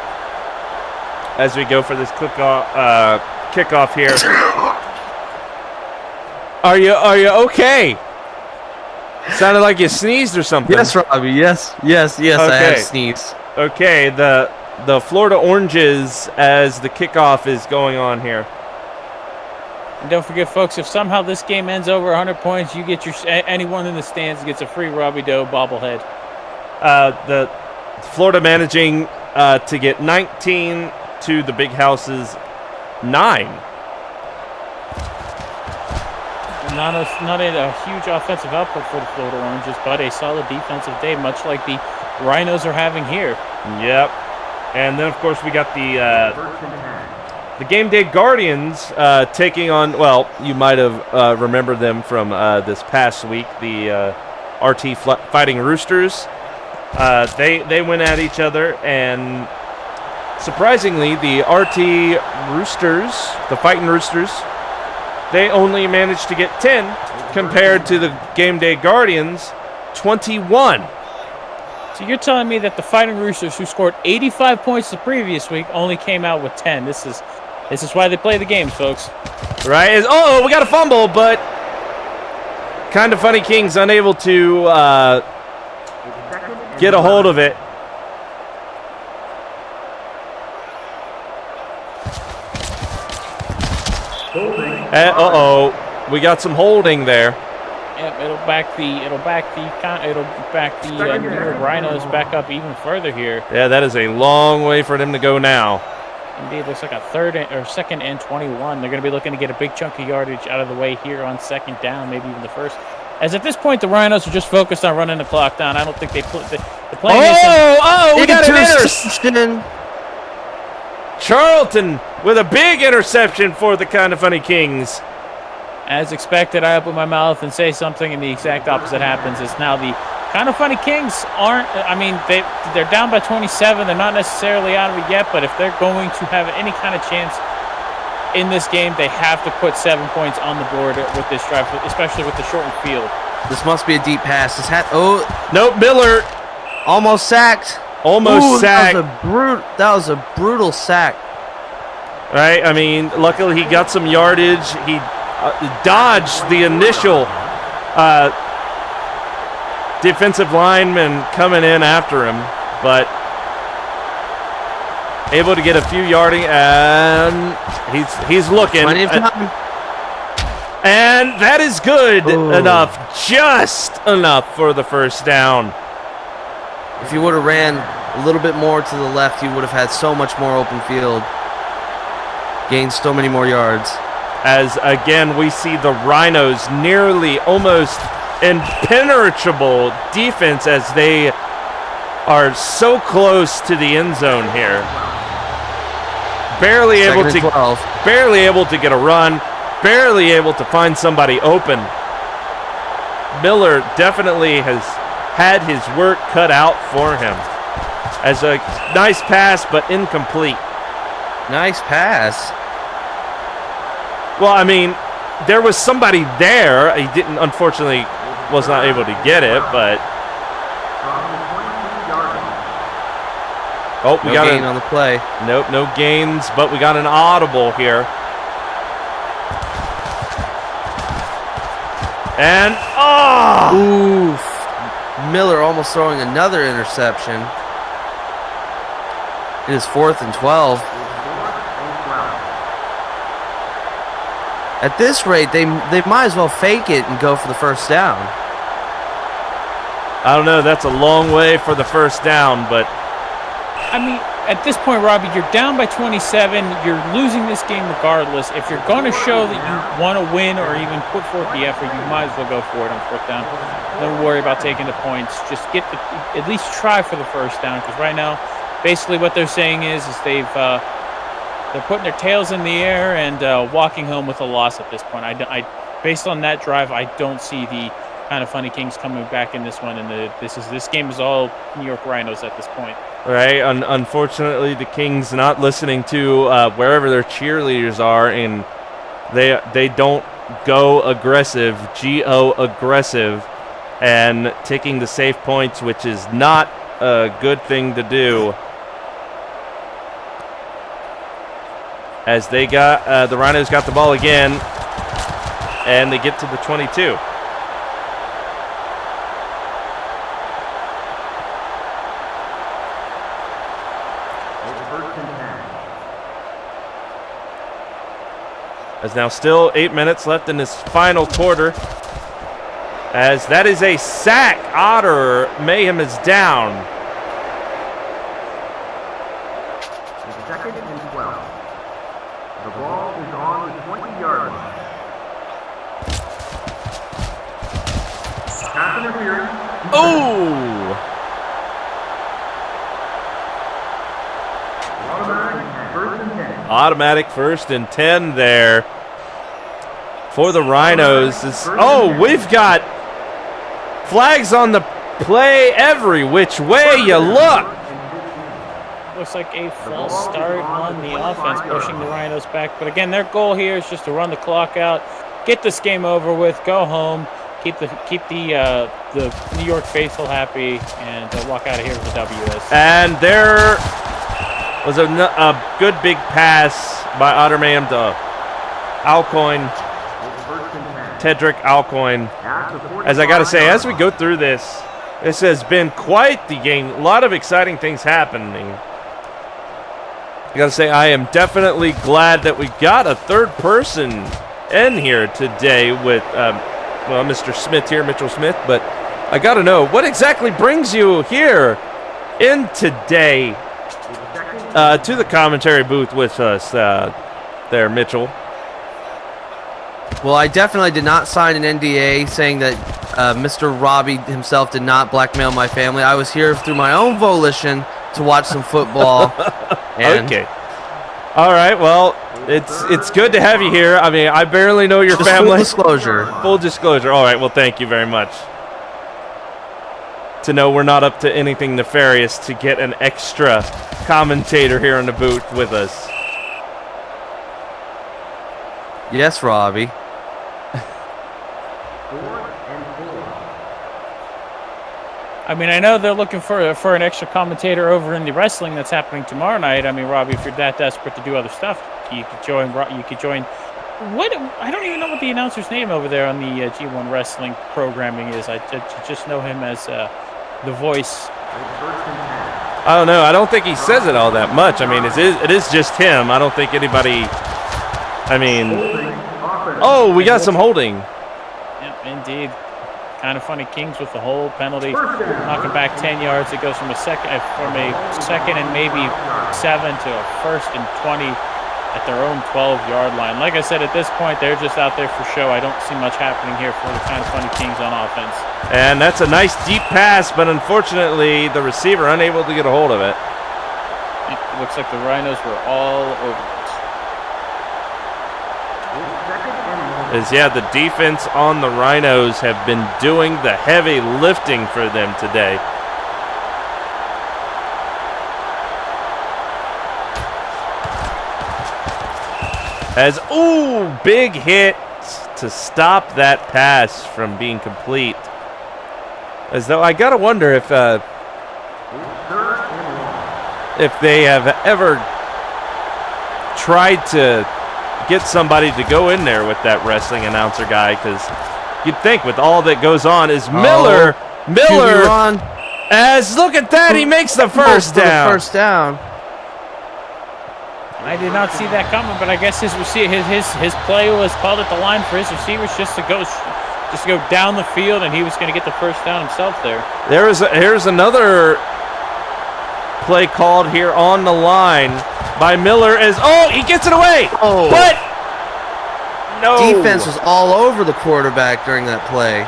as we go for this kickoff here, are you okay? Sounded like you sneezed or something. Yes, Robbie. Yes. Okay. I have sneezed. Okay, the Florida Oranges as the kickoff is going on here. And don't forget, folks, if somehow this game ends over 100 points, you get anyone in the stands gets a free Robbie Doe bobblehead. The Florida managing to get 19 to the Big House's 9. Not a huge offensive output for the Florida Oranges, but a solid defensive day, much like the Rhinos are having here. Yep. And then, of course, we got the Game Day Guardians taking on, well, you might have remembered them from this past week, the RT Fighting Roosters. They went at each other, and surprisingly, the RT Roosters, the Fighting Roosters, they only managed to get 10 compared to the Game Day Guardians, 21. So you're telling me that the Fighting Roosters, who scored 85 points the previous week, only came out with 10. This is why they play the games, folks. Right? We got a fumble, but Kind of Funny Kings unable to get a hold of it. We got some holding there. Yep, it'll back the New York Rhinos back up even further here. Yeah, that is a long way for them to go now. Indeed, looks like a second and 21. They're going to be looking to get a big chunk of yardage out of the way here on second down, maybe even the first. As at this point, the Rhinos are just focused on running the clock down. I don't think the plan is. We got an interception. Charlton with a big interception for the Kind of Funny Kings. As expected, I open my mouth and say something, and the exact opposite happens. It's now the Kind of Funny Kings aren't. I mean, they're down by 27. They're not necessarily out of it yet, but if they're going to have any kind of chance in this game, they have to put 7 points on the board with this drive, especially with the shortened field. This must be a deep pass. Nope, Miller almost sacked. Sacked. That was a brutal sack. Right. I mean, luckily he got some yardage. He dodged the initial defensive lineman coming in after him, but able to get a few yarding, and he's looking. Plenty of time. And that is good enough, just enough for the first down. If he would have ran a little bit more to the left, he would have had so much more open field. Gained so many more yards. As again, we see the Rhinos nearly almost impenetrable defense as they are so close to the end zone here. Barely able to get a run, barely able to find somebody open. Miller definitely has had his work cut out for him. As a nice pass, but incomplete. Nice pass. Well, I mean, there was somebody there. He unfortunately was not able to get it, but. Oh, we got no gain on the play. Nope, no gains, but we got an audible here. And, oof. Miller almost throwing another interception. It is 4th and 12. At this rate, they might as well fake it and go for the first down. I don't know. That's a long way for the first down, but. I mean, at this point, Robbie, you're down by 27. You're losing this game regardless. If you're going to show that you want to win or even put forth the effort, you might as well go for it on fourth down. Don't worry about taking the points. Just at least try for the first down, because right now, basically what they're saying is they're putting their tails in the air and walking home with a loss at this point. I based on that drive, I don't see the Kind of Funny Kings coming back in this one, and this game is all New York Rhinos at this point. Right. Unfortunately, the Kings not listening to wherever their cheerleaders are, and they don't go aggressive, aggressive, and taking the safe points, which is not a good thing to do. As they got the Rhinos got the ball again, and they get to the 22. There's now still 8 minutes left in this final quarter. As that is a sack. Otter Mayhem is down. Second and 12. The ball is on the 20-yard line. Pass interference. Oh! Automatic first and 10 there for the Rhinos. We've got flags on the play every which way you look. Looks like a false start on the offense, pushing the Rhinos back. But again, their goal here is just to run the clock out, get this game over with, go home, keep the New York faithful happy, and walk out of here with a W. And there was a good big pass by Otterman to Alcoin, Tedrick Alcoin. As I got to say, as we go through this has been quite the game. A lot of exciting things happening. I got to say, I am definitely glad that we got a third person in here today with, Mr. Smith here, Mitchell Smith. But I got to know, what exactly brings you here in today to the commentary booth with us there, Mitchell? Well, I definitely did not sign an NDA saying that Mr. Robbie himself did not blackmail my family. I was here through my own volition to watch some football. Okay. All right. Well, it's good to have you here. I mean, I barely know your family. Full disclosure. Full disclosure. All right. Well, thank you very much. To know we're not up to anything nefarious to get an extra commentator here in the booth with us. Yes, Robbie. I mean, I know they're looking for an extra commentator over in the wrestling that's happening tomorrow night. I mean, Robbie, if you're that desperate to do other stuff, you could join. What? I don't even know what the announcer's name over there on the G1 wrestling programming is. I just know him as the voice. I don't know. I don't think he says it all that much. I mean, it is just him. I don't think anybody. I mean, oh, we got some holding. Yeah, indeed. Kind of funny. Kings with the hold penalty, knocking back 10 yards. It goes from a second and maybe 7 to a 1st and 20 at their own 12-yard line. Like I said, at this point, they're just out there for show. I don't see much happening here for the Kind of Funny Kings on offense. And that's a nice deep pass, but unfortunately, the receiver unable to get a hold of it. It looks like the Rhinos were all over it. The defense on the Rhinos have been doing the heavy lifting for them today. As, big hit to stop that pass from being complete. As though I gotta wonder if they have ever tried to get somebody to go in there with that wrestling announcer guy, because you'd think with all that goes on is Miller, as look at that, he makes the first down. I did not see that coming, but I guess his play was called at the line for his receivers just to go down the field, and he was going to get the first down himself there. Here's another play called here on the line by Miller as he gets it away. But no. Defense was all over the quarterback during that play.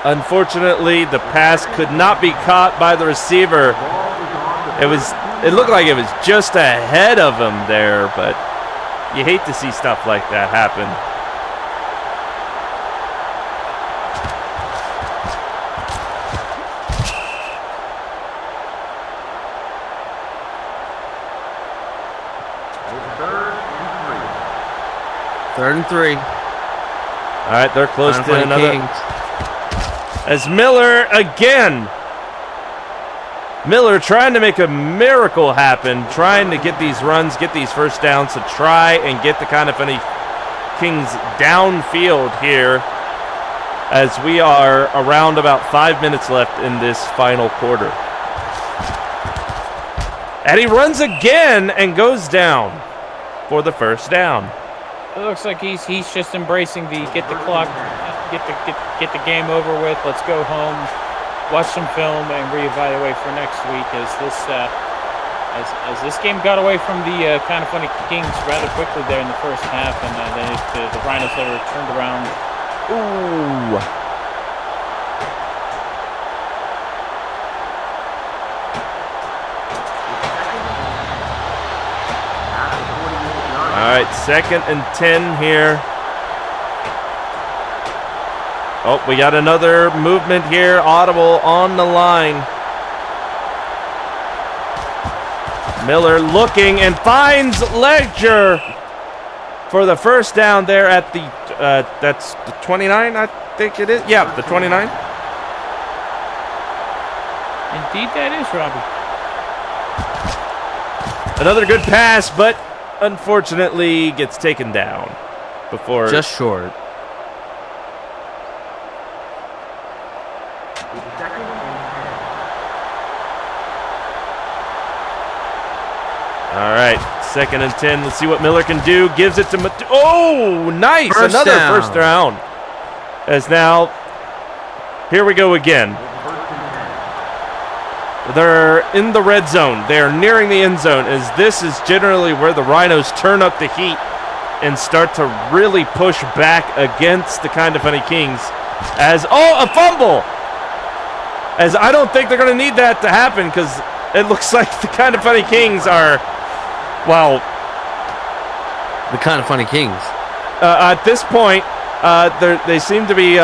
Unfortunately, the pass could not be caught by the receiver. It looked like it was just ahead of him there, but you hate to see stuff like that happen. Third and 3. All right, they're close to another. Kings. As Miller again. Miller trying to make a miracle happen, trying to get these runs, get these first downs to try and get the Kind of Funny Kings downfield here, as we are around about 5 minutes left in this final quarter. And he runs again and goes down for the first down. It looks like he's just embracing the get the clock, get the game over with. Let's go home, watch some film, and reevaluate for next week. As this game got away from the Kind of Funny Kings rather quickly there in the first half, and then the Rhinos never turned around. Ooh. All right, 2nd and 10 here. Oh, we got another movement here. Audible on the line. Miller looking and finds Ledger for the first down there at the, that's the 29, I think it is. Yeah, the 29. Indeed, that is, Robbie. Another good pass, but unfortunately gets taken down before. Just short. All right, 2nd and 10. Let's see what Miller can do. Gives it to oh, nice. Another first down. As now, here we go again. They're in the red zone. They're nearing the end zone, as this is generally where the Rhinos turn up the heat and start to really push back against the Kinda Funny Kings. As, a fumble! As I don't think they're going to need that to happen, because it looks like the Kinda Funny Kings are, well, The Kinda Funny Kings. at this point, they seem to be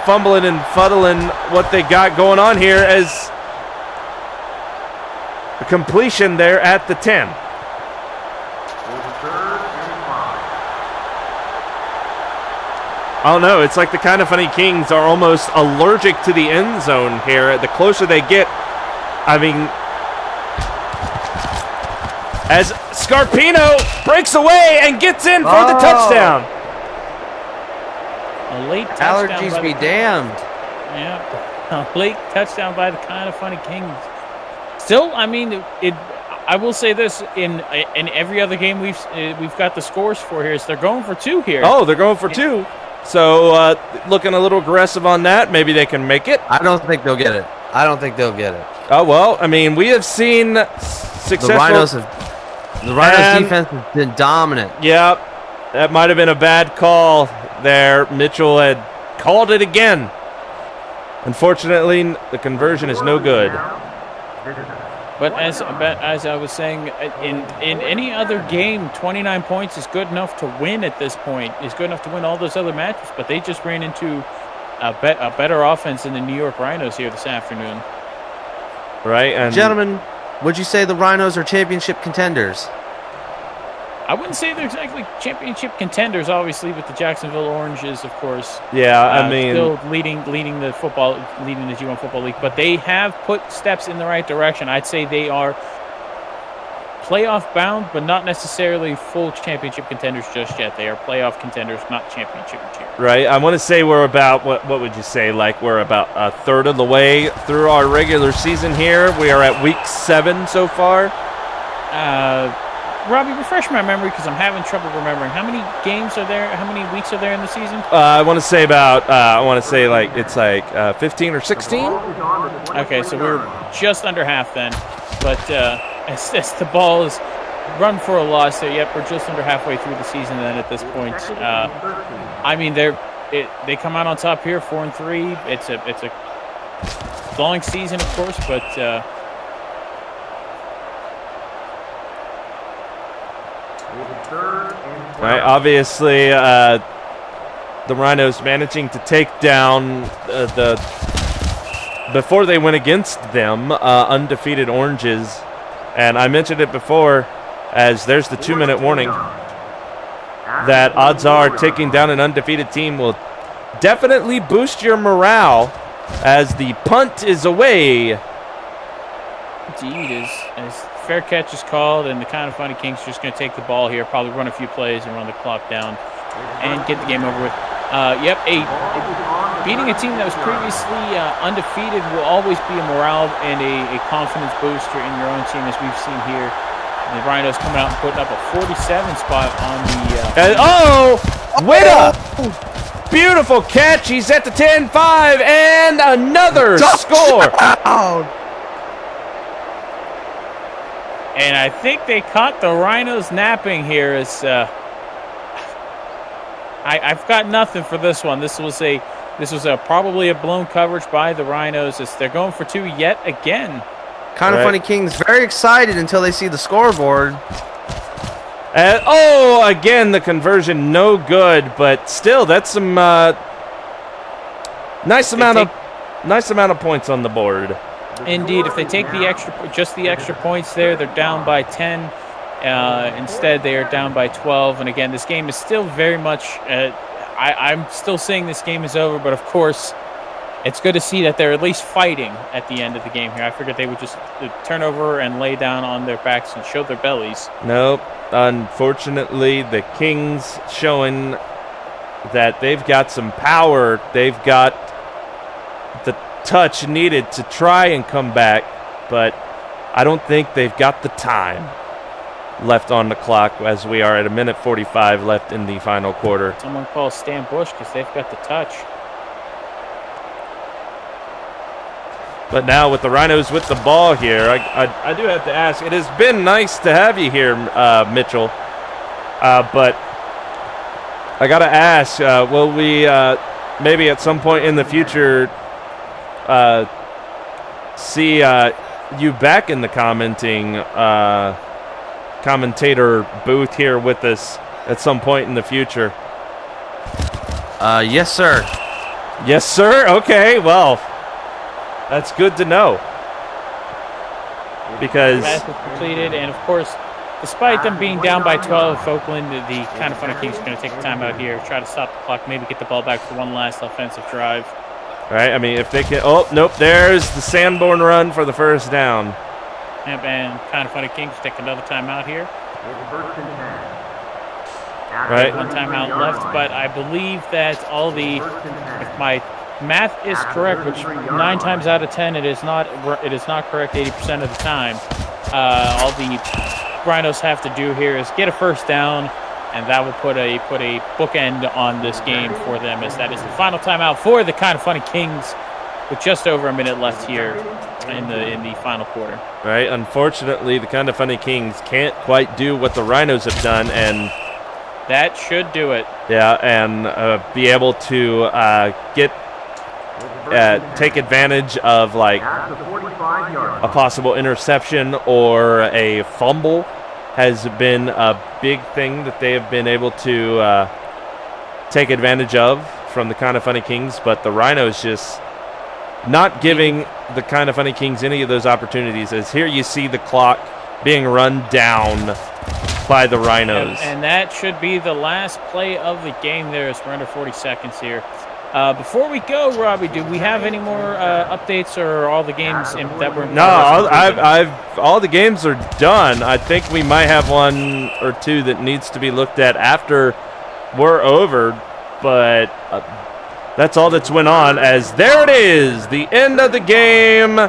fumbling and fuddling what they got going on here, as a completion there at the 10. I don't know. It's like the Kinda Funny Kings are almost allergic to the end zone here. The closer they get, I mean, as Scarpino breaks away and gets in for the touchdown. A late touchdown. Allergies be damned. Yeah, a late touchdown by the Kinda Funny Kings. Still, I mean, I will say this: in every other game we've got the scores for here, is they're going for 2 here. Oh, they're going for 2. So looking a little aggressive on that. Maybe they can make it. I don't think they'll get it. Oh well, I mean, we have seen successful. The Rhinos defense has been dominant. Yep, that might have been a bad call there. Mitchell had called it again. Unfortunately, the conversion is no good. But as I was saying, in any other game, 29 points is good enough to win at this point. Is good enough to win all those other matches. But they just ran into a better offense than the New York Rhinos here this afternoon. Right, and Gentlemen, would you say the Rhinos are championship contenders? I wouldn't say they're exactly championship contenders, obviously, with the Jacksonville Oranges, of course. yeah, I mean, still leading the G1 Football League, but they have put steps in the right direction. I'd say they are playoff bound, but not necessarily full championship contenders just yet. They are playoff contenders, not championship contenders. right. I want to say we're about what would you say? Like we're about a third of the way through our regular season here. We are at week 7 so far. Robbie, refresh my memory because I'm having trouble remembering. How many games are there? How many weeks are there in the season? I want to say about. I want to say like it's like 15 or 16. Okay, so we're just under half then. But as the ball is run for a loss, so yep, we're just under halfway through the season then at this point. I mean, they come out on top here, 4-3. It's a long season, of course, but. Right, obviously, the Rhinos managing to take down before they went against them, undefeated Oranges. And I mentioned it before, as there's the 2-minute warning, that odds are taking down an undefeated team will definitely boost your morale, as the punt is away. Indeed, as fair catch is called, and the Kinda Funny Kings just going to take the ball here, probably run a few plays and run the clock down and get the game over with. Beating a team that was previously undefeated will always be a morale and a confidence booster in your own team, as we've seen here. The Rhinos coming out and putting up a 47 spot on the... Witta! Beautiful catch. He's at the 10-5, and another score. And I think they caught the Rhinos napping here. As I've got nothing for this one. This was probably a blown coverage by the Rhinos, as they're going for 2 yet again. Kinda Funny Kings very excited until they see the scoreboard. And again the conversion no good, but still that's some Nice amount of points on the board. Indeed, if they take the extra points there, they're down by 10. Instead, they are down by 12. And again, this game is still very much. I'm still saying this game is over, but of course, it's good to see that they're at least fighting at the end of the game here. I figured they would just turn over and lay down on their backs and show their bellies. Nope. Unfortunately, the Kings showing that they've got some power. They've got the touch needed to try and come back, but I don't think they've got the time left on the clock as we are at 1:45 left in the final quarter. Someone calls Stan Bush because they've got the touch. But now with the Rhinos with the ball here, I do have to ask, it has been nice to have you here, Mitchell, but I got to ask, will we maybe at some point in the future see you back in the commentator booth here with us at some point in the future? Yes, sir. Yes, sir? Okay, well, that's good to know. Because Pass is completed, and of course, despite them being down by 12, Oakland, the Kind of Funny Kings, are going to take a timeout here, try to stop the clock, maybe get the ball back for one last offensive drive. right, I mean, if they can... Oh, nope, there's the Sanborn run for the first down. Yep, and Kind of Funny Kings take another timeout here. Right. One timeout left, but I believe that if my math is correct, which 9 times out of 10 it is not correct 80% of the time, all the Rhinos have to do here is get a first down, and that will put a bookend on this game for them, as that is the final timeout for the Kind of Funny Kings with just over a minute left here in the final quarter. Right, unfortunately, the Kind of Funny Kings can't quite do what the Rhinos have done, and that should do it. yeah, and be able to take advantage of like a possible interception or a fumble has been a big thing that they have been able to take advantage of from the Kind of Funny Kings, but the Rhinos just not giving the Kind of Funny Kings any of those opportunities, as here you see the clock being run down by the Rhinos. And that should be the last play of the game there, as we're under 40 seconds here. Before we go, Robbie, do we have any more updates, or all the games that were? No, all the games are done. I think we might have one or two that needs to be looked at after we're over, but that's all that's went on. As there it is, the end of the game.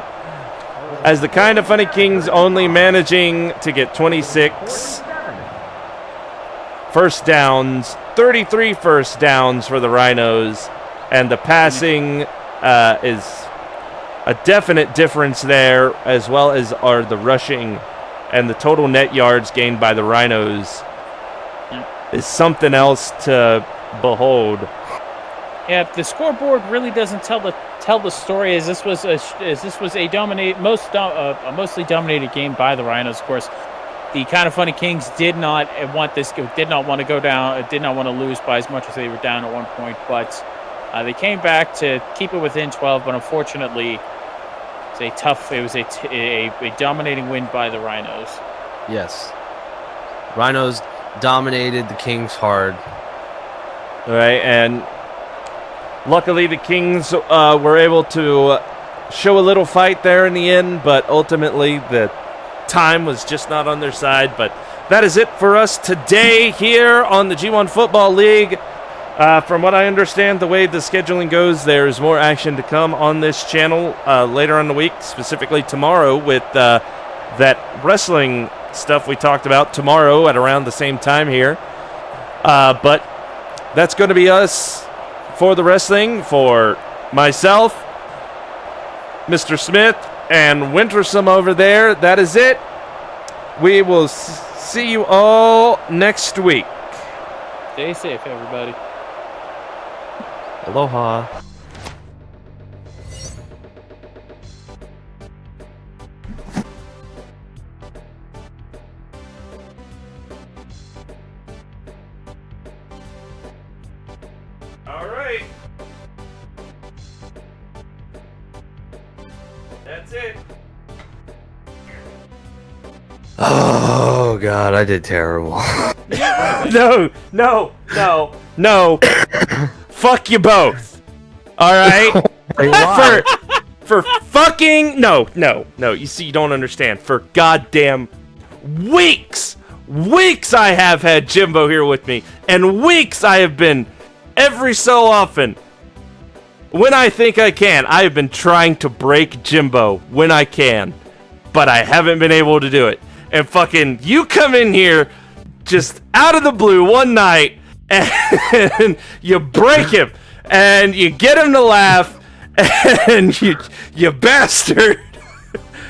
As the Kind of Funny Kings only managing to get 26 first downs, 33 first downs for the Rhinos. And the passing is a definite difference there, as well as are the rushing and the total net yards gained by the Rhinos is something else to behold. Yeah, the scoreboard really doesn't tell the story, as this was a mostly dominated game by the Rhinos. Of course, the Kind of Funny Kings did not want to go down, did not want to lose by as much as they were down at one point, but they came back to keep it within 12, but unfortunately, it was a dominating win by the Rhinos. Yes. Rhinos dominated the Kings hard. All right, and luckily the Kings were able to show a little fight there in the end, but ultimately the time was just not on their side. But that is it for us today here on the G1 Football League. From what I understand, the way the scheduling goes, there's more action to come on this channel later on the week, specifically tomorrow with that wrestling stuff we talked about tomorrow at around the same time here. But that's going to be us for the wrestling. For myself, Mr. Smith, and Wintersome over there, that is it. We will see you all next week. Stay safe, everybody. Aloha. All right. Oh God, I did terrible. No. Fuck you both. All right. Why? For fucking no. You see, you don't understand. For goddamn weeks I have had Jimbo here with me, and weeks I have been every so often. When I think I can, I have been trying to break Jimbo when I can, but I haven't been able to do it. And fucking, you come in here just out of the blue one night, and you break him, and you get him to laugh, and you bastard.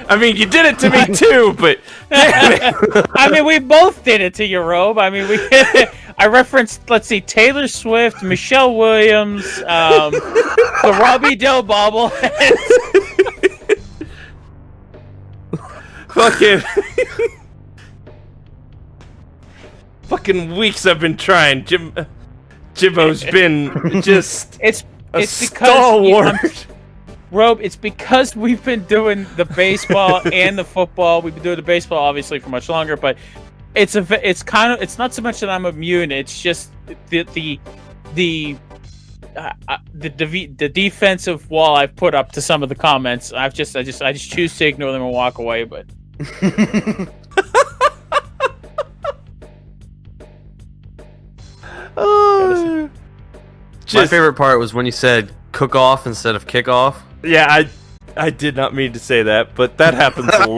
I mean, you did it to me too, but damn it. I mean, we both did it to you, Robe. I mean, I referenced, let's see, Taylor Swift, Michelle Williams, the Robbie Doe bobbleheads. Fucking weeks I've been trying. Jimbo's been just It's a because stalwart. Robe, it's because we've been doing the baseball and the football. We've been doing the baseball obviously for much longer, but it's not so much that I'm immune. It's just the defensive wall I've put up to some of the comments. I just choose to ignore them and walk away. But My favorite part was when you said cook off instead of kick off. Yeah, I did not mean to say that, but that happens a lot.